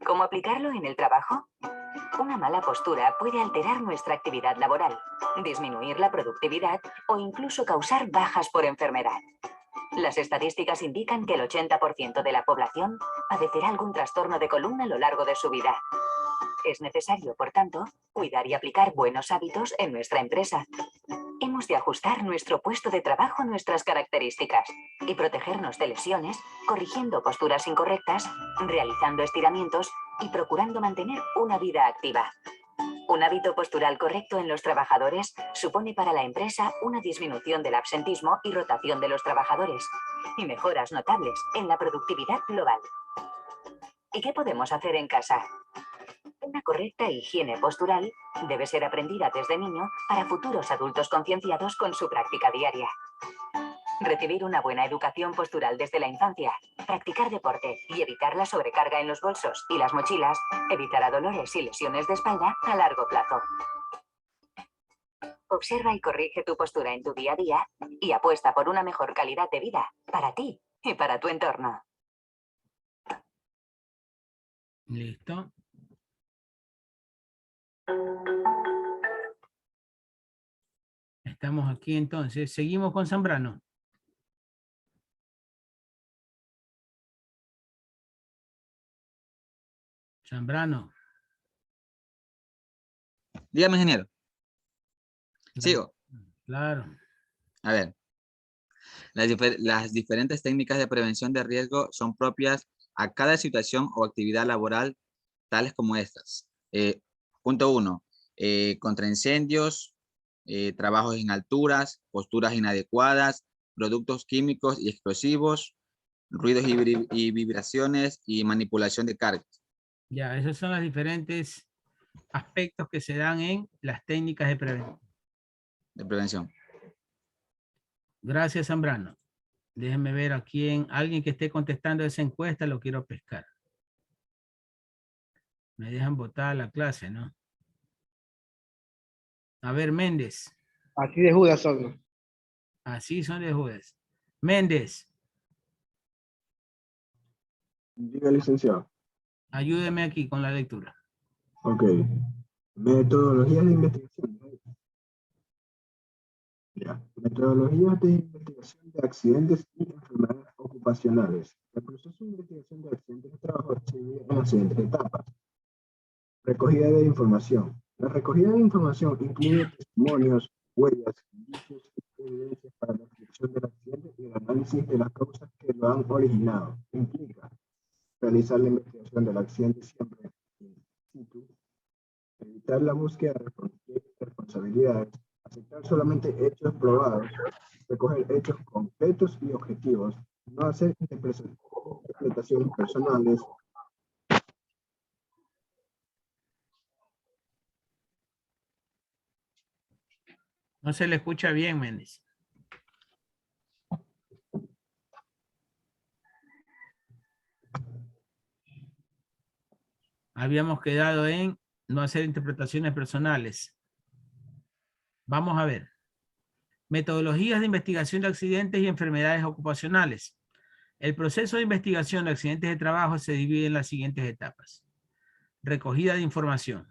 Speaker 17: ¿Cómo aplicarlo en el trabajo? Una mala postura puede alterar nuestra actividad laboral, disminuir la productividad o incluso causar bajas por enfermedad. Las estadísticas indican que el 80% de la población padecerá algún trastorno de columna a lo largo de su vida. Es necesario, por tanto, cuidar y aplicar buenos hábitos en nuestra empresa. Hemos de ajustar nuestro puesto de trabajo a nuestras características y protegernos de lesiones, corrigiendo posturas incorrectas, realizando estiramientos y procurando mantener una vida activa. Un hábito postural correcto en los trabajadores supone para la empresa una disminución del absentismo y rotación de los trabajadores y mejoras notables en la productividad global. ¿Y qué podemos hacer en casa? Una correcta higiene postural debe ser aprendida desde niño para futuros adultos concienciados con su práctica diaria. recibir una buena educación postural desde la infancia, practicar deporte y evitar la sobrecarga en los bolsos y las mochilas evitará dolores y lesiones de espalda a largo plazo. Observa y corrige tu postura en tu día a día y apuesta por una mejor calidad de vida para ti y para tu entorno.
Speaker 1: Listo. Estamos aquí entonces. Seguimos con Zambrano. Zambrano.
Speaker 9: Dígame, ingeniero. Sigo.
Speaker 1: Claro.
Speaker 9: A ver. Las diferentes técnicas de prevención de riesgo son propias a cada situación o actividad laboral, tales como estas. Punto 1. Contra incendios, trabajos en alturas, posturas inadecuadas, productos químicos y explosivos, ruidos y vibraciones y manipulación de cargas.
Speaker 1: Ya, esos son los diferentes aspectos que se dan en las técnicas de
Speaker 9: prevención.
Speaker 1: Gracias, Zambrano. Déjenme ver a quién, alguien que esté contestando esa encuesta, lo quiero pescar. Me dejan votar la clase, ¿no? A ver, Méndez.
Speaker 14: Así de Judas son.
Speaker 1: Así son de Judas. Méndez.
Speaker 14: Diga, licenciado.
Speaker 1: Ayúdeme aquí con la lectura.
Speaker 14: Ok. Metodologías de investigación. Ya. Metodologías de investigación de accidentes y enfermedades ocupacionales. El proceso de investigación de accidentes de trabajo se divide en las siguientes etapas. Recogida de información. La recogida de información incluye testimonios, huellas, indicios y evidencias para la descripción del accidente y el análisis de las causas que lo han originado. Implica realizar la investigación del accidente siempre in situ, evitar la búsqueda de responsabilidades, aceptar solamente hechos probados, recoger hechos concretos y objetivos, no hacer interpretaciones personales.
Speaker 1: No se le escucha bien, Méndez. Habíamos quedado en no hacer interpretaciones personales. Vamos a ver. Metodologías de investigación de accidentes y enfermedades ocupacionales. El proceso de investigación de accidentes de trabajo se divide en las siguientes etapas. Recogida de información.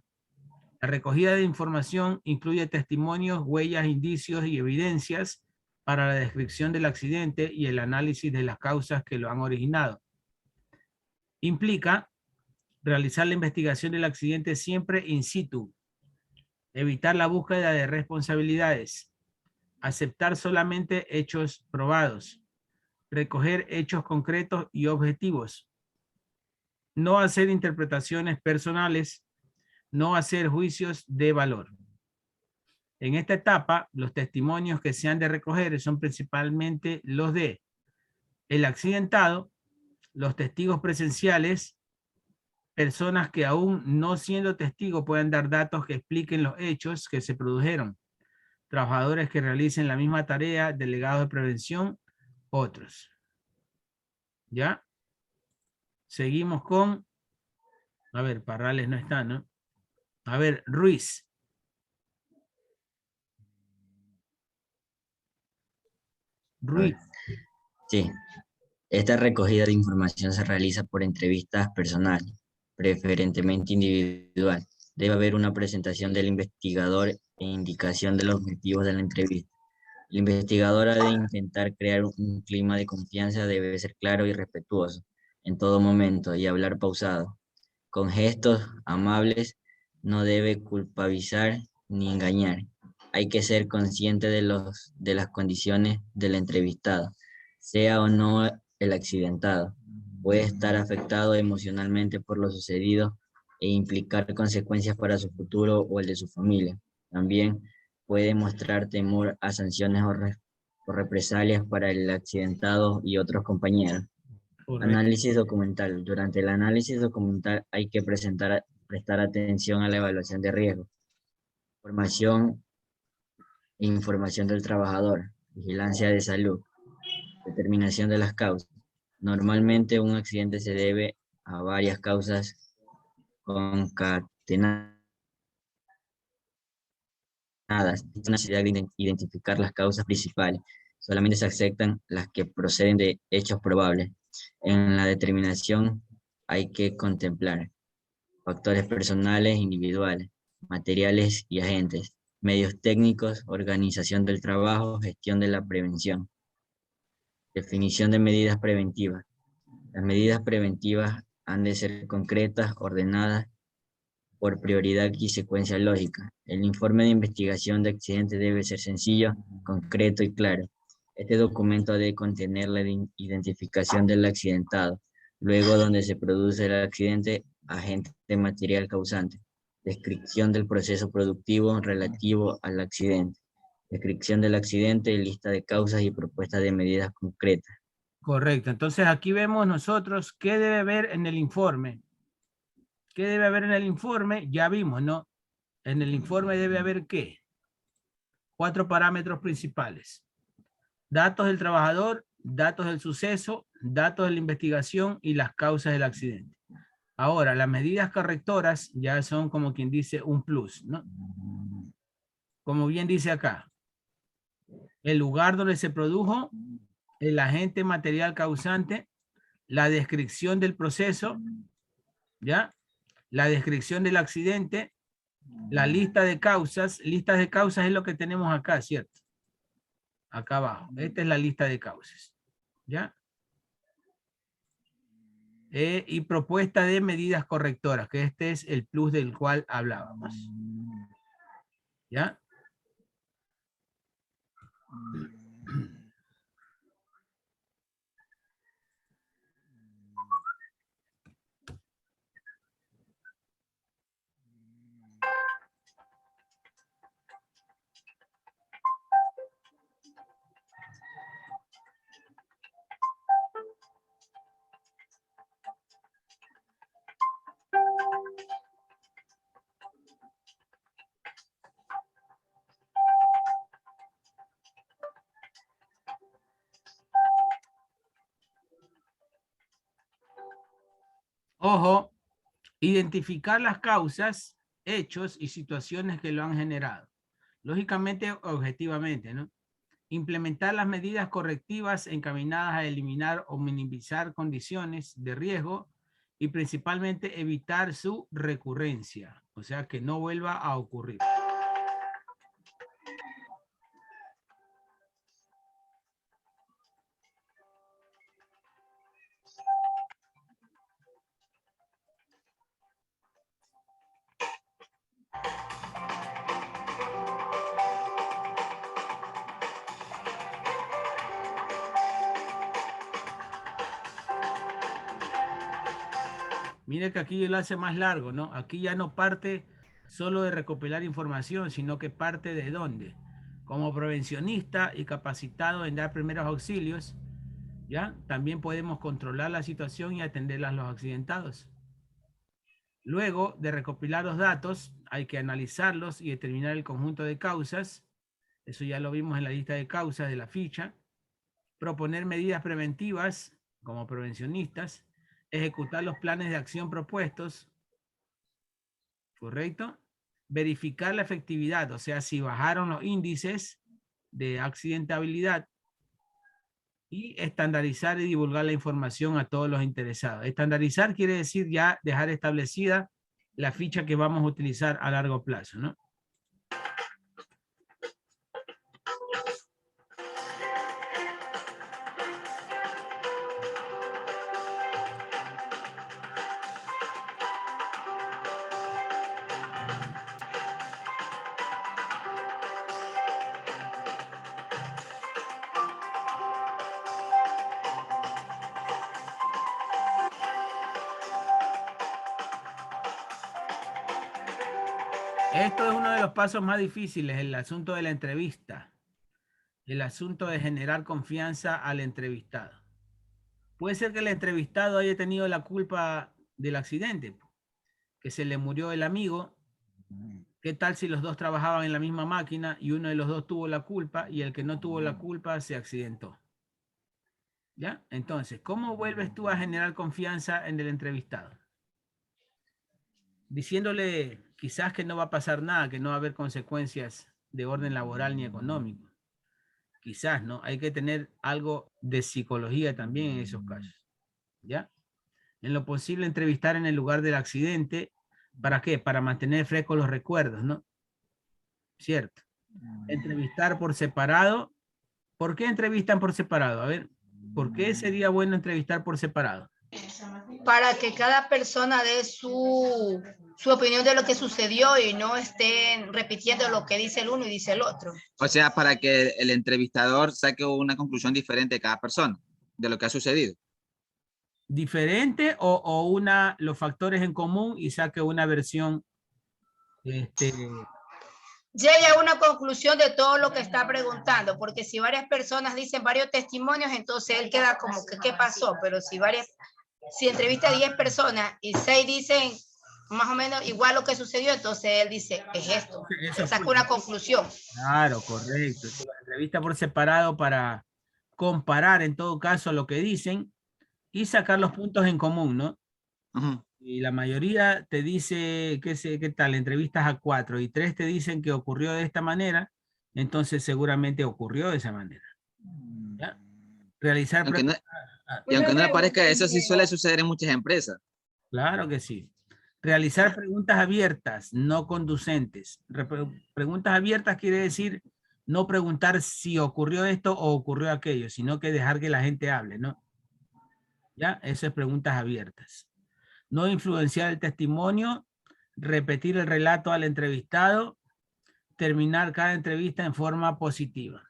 Speaker 1: La recogida de información incluye testimonios, huellas, indicios y evidencias para la descripción del accidente y el análisis de las causas que lo han originado. Implica realizar la investigación del accidente siempre in situ, evitar la búsqueda de responsabilidades, aceptar solamente hechos probados, recoger hechos concretos y objetivos, no hacer interpretaciones personales, no hacer juicios de valor. En esta etapa, los testimonios que se han de recoger son principalmente los de el accidentado, los testigos presenciales, personas que aún no siendo testigos puedan dar datos que expliquen los hechos que se produjeron, trabajadores que realicen la misma tarea, delegados de prevención, otros. ¿Ya? Seguimos con, a ver, Parrales no está, ¿no? A ver, Ruiz. Ruiz.
Speaker 16: Sí. Esta recogida de información se realiza por entrevistas personales, preferentemente individual. Debe haber una presentación del investigador e indicación de los objetivos de la entrevista. El investigador ha de intentar crear un clima de confianza, debe ser claro y respetuoso en todo momento y hablar pausado. Con gestos amables, no debe culpabilizar ni engañar. Hay que ser consciente de las condiciones del entrevistado, sea o no el accidentado. Puede estar afectado emocionalmente por lo sucedido e implicar consecuencias para su futuro o el de su familia. También puede mostrar temor a sanciones o represalias para el accidentado y otros compañeros.
Speaker 1: Correcto.
Speaker 16: Análisis documental. Durante el análisis documental hay que prestar atención a la evaluación de riesgo, formación e información del trabajador, vigilancia de salud, Determinación de las causas. Normalmente un accidente se debe a varias causas concatenadas. Es necesidad de identificar las causas principales. Solamente se aceptan las que proceden de hechos probables. En la determinación hay que contemplar factores personales, individuales, materiales y agentes, medios técnicos, organización del trabajo, gestión de la prevención. Definición de medidas preventivas. Las medidas preventivas han de ser concretas, ordenadas por prioridad y secuencia lógica. El informe de investigación de accidentes debe ser sencillo, concreto y claro. Este documento ha de contener la identificación del accidentado, luego donde se produce el accidente, agente material causante, descripción del proceso productivo relativo al accidente, descripción del accidente, lista de causas y propuestas de medidas concretas.
Speaker 1: Correcto. Entonces aquí vemos nosotros qué debe haber en el informe. ¿Qué debe haber en el informe? Ya vimos, ¿no? En el informe debe haber ¿qué? 4 parámetros principales. Datos del trabajador, datos del suceso, datos de la investigación y las causas del accidente. Ahora, las medidas correctoras ya son como quien dice un plus, ¿no? Como bien dice acá. El lugar donde se produjo, el agente material causante, la descripción del proceso, ¿ya? La descripción del accidente, la lista de causas. Listas de causas es lo que tenemos acá, ¿cierto? Acá abajo. Esta es la lista de causas. ¿Ya? Y propuesta de medidas correctoras, que este es el plus del cual hablábamos. ¿Ya? Ojo, identificar las causas, hechos y situaciones que lo han generado. Lógicamente, objetivamente, ¿no? Implementar las medidas correctivas encaminadas a eliminar o minimizar condiciones de riesgo y principalmente evitar su recurrencia, o sea, que no vuelva a ocurrir. Mire que aquí lo hace más largo, ¿no? Aquí ya no parte solo de recopilar información, sino que parte de dónde. Como prevencionista y capacitado en dar primeros auxilios, ¿ya? También podemos controlar la situación y atender a los accidentados. Luego de recopilar los datos, hay que analizarlos y determinar el conjunto de causas. Eso ya lo vimos en la lista de causas de la ficha. Proponer medidas preventivas como prevencionistas. Ejecutar los planes de acción propuestos, ¿correcto? Verificar la efectividad, o sea, si bajaron los índices de accidentabilidad y estandarizar y divulgar la información a todos los interesados. Estandarizar quiere decir ya dejar establecida la ficha que vamos a utilizar a largo plazo, ¿no? Esto es uno de los pasos más difíciles, el asunto de la entrevista. El asunto de generar confianza al entrevistado. Puede ser que el entrevistado haya tenido la culpa del accidente, que se le murió el amigo. ¿Qué tal si los dos trabajaban en la misma máquina y uno de los dos tuvo la culpa y el que no tuvo la culpa se accidentó? ¿Ya? Entonces, ¿cómo vuelves tú a generar confianza en el entrevistado? Diciéndole quizás que no va a pasar nada, que no va a haber consecuencias de orden laboral ni económico. Quizás, ¿no? Hay que tener algo de psicología también en esos casos. ¿Ya? En lo posible entrevistar en el lugar del accidente. ¿Para qué? Para mantener frescos los recuerdos, ¿no? ¿Cierto? Entrevistar por separado. ¿Por qué entrevistan por separado? A ver, ¿por qué sería bueno entrevistar por separado?
Speaker 7: Para que cada persona dé su opinión de lo que sucedió y no estén repitiendo lo que dice el uno y dice el otro.
Speaker 9: O sea, para que el entrevistador saque una conclusión diferente de cada persona, de lo que ha sucedido.
Speaker 1: ¿Diferente o los factores en común y saque una versión?
Speaker 7: Llegue a una conclusión de todo lo que está preguntando, porque si varias personas dicen varios testimonios, entonces él queda como que ¿qué pasó? Pero si entrevista a 10 personas y 6 dicen más o menos igual lo que sucedió, entonces él dice, es esto. Él saca una conclusión.
Speaker 1: Claro, correcto. La entrevista por separado para comparar en todo caso lo que dicen y sacar los puntos en común, ¿no? Y la mayoría te dice, ¿qué tal? Entrevistas a 4 y 3 te dicen que ocurrió de esta manera, entonces seguramente ocurrió de esa manera. ¿Ya? Realizar...
Speaker 9: Aunque aunque no le parezca, eso sí suele suceder en muchas empresas.
Speaker 1: Claro que sí. Realizar preguntas abiertas, no conducentes. Preguntas abiertas quiere decir no preguntar si ocurrió esto o ocurrió aquello, sino que dejar que la gente hable, ¿no? ¿Ya? Eso es preguntas abiertas. No influenciar el testimonio, repetir el relato al entrevistado, terminar cada entrevista en forma positiva.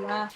Speaker 3: Hola.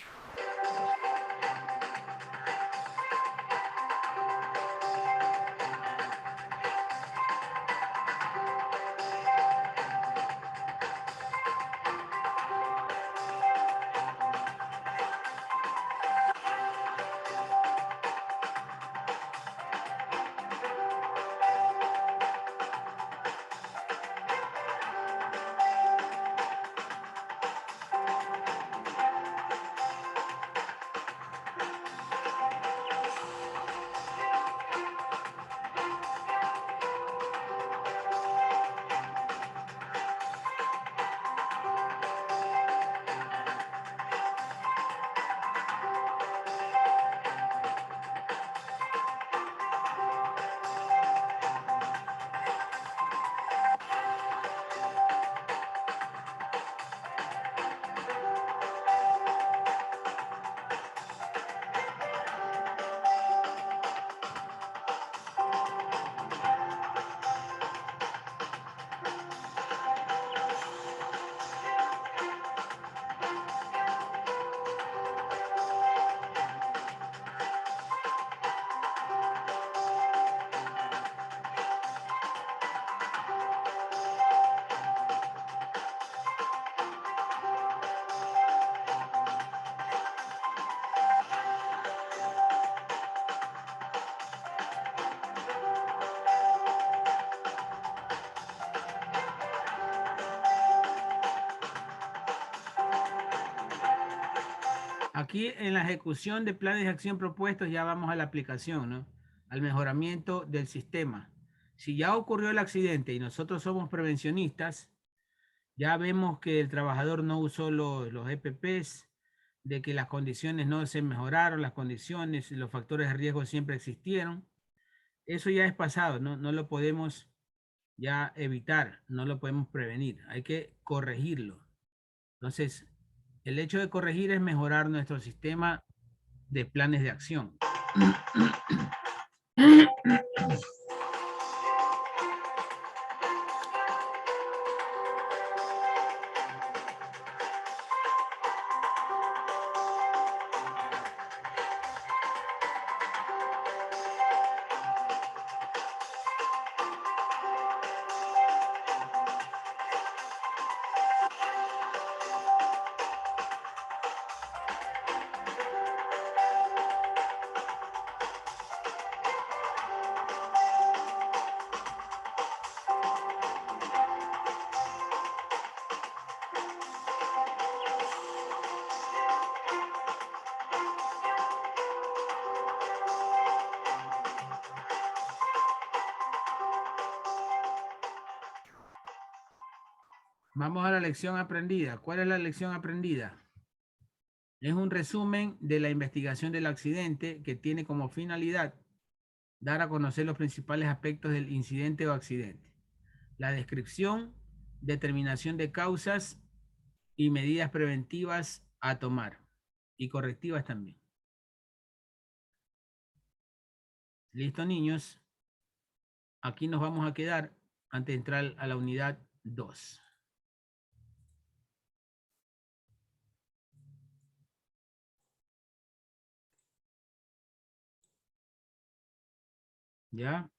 Speaker 1: Aquí en la ejecución de planes de acción propuestos ya vamos a la aplicación, ¿no? Al mejoramiento del sistema. Si ya ocurrió el accidente y nosotros somos prevencionistas, ya vemos que el trabajador no usó los EPPs, de que las condiciones no se mejoraron, las condiciones, los factores de riesgo siempre existieron. Eso ya es pasado, ¿no? No lo podemos ya evitar, no lo podemos prevenir, hay que corregirlo. Entonces, el hecho de corregir es mejorar nuestro sistema de planes de acción. Vamos a la lección aprendida. ¿Cuál es la lección aprendida? Es un resumen de la investigación del accidente que tiene como finalidad dar a conocer los principales aspectos del incidente o accidente. La descripción, determinación de causas y medidas preventivas a tomar y correctivas también. ¿Listo, niños? Aquí nos vamos a quedar antes de entrar a la unidad 2. ¿Ya?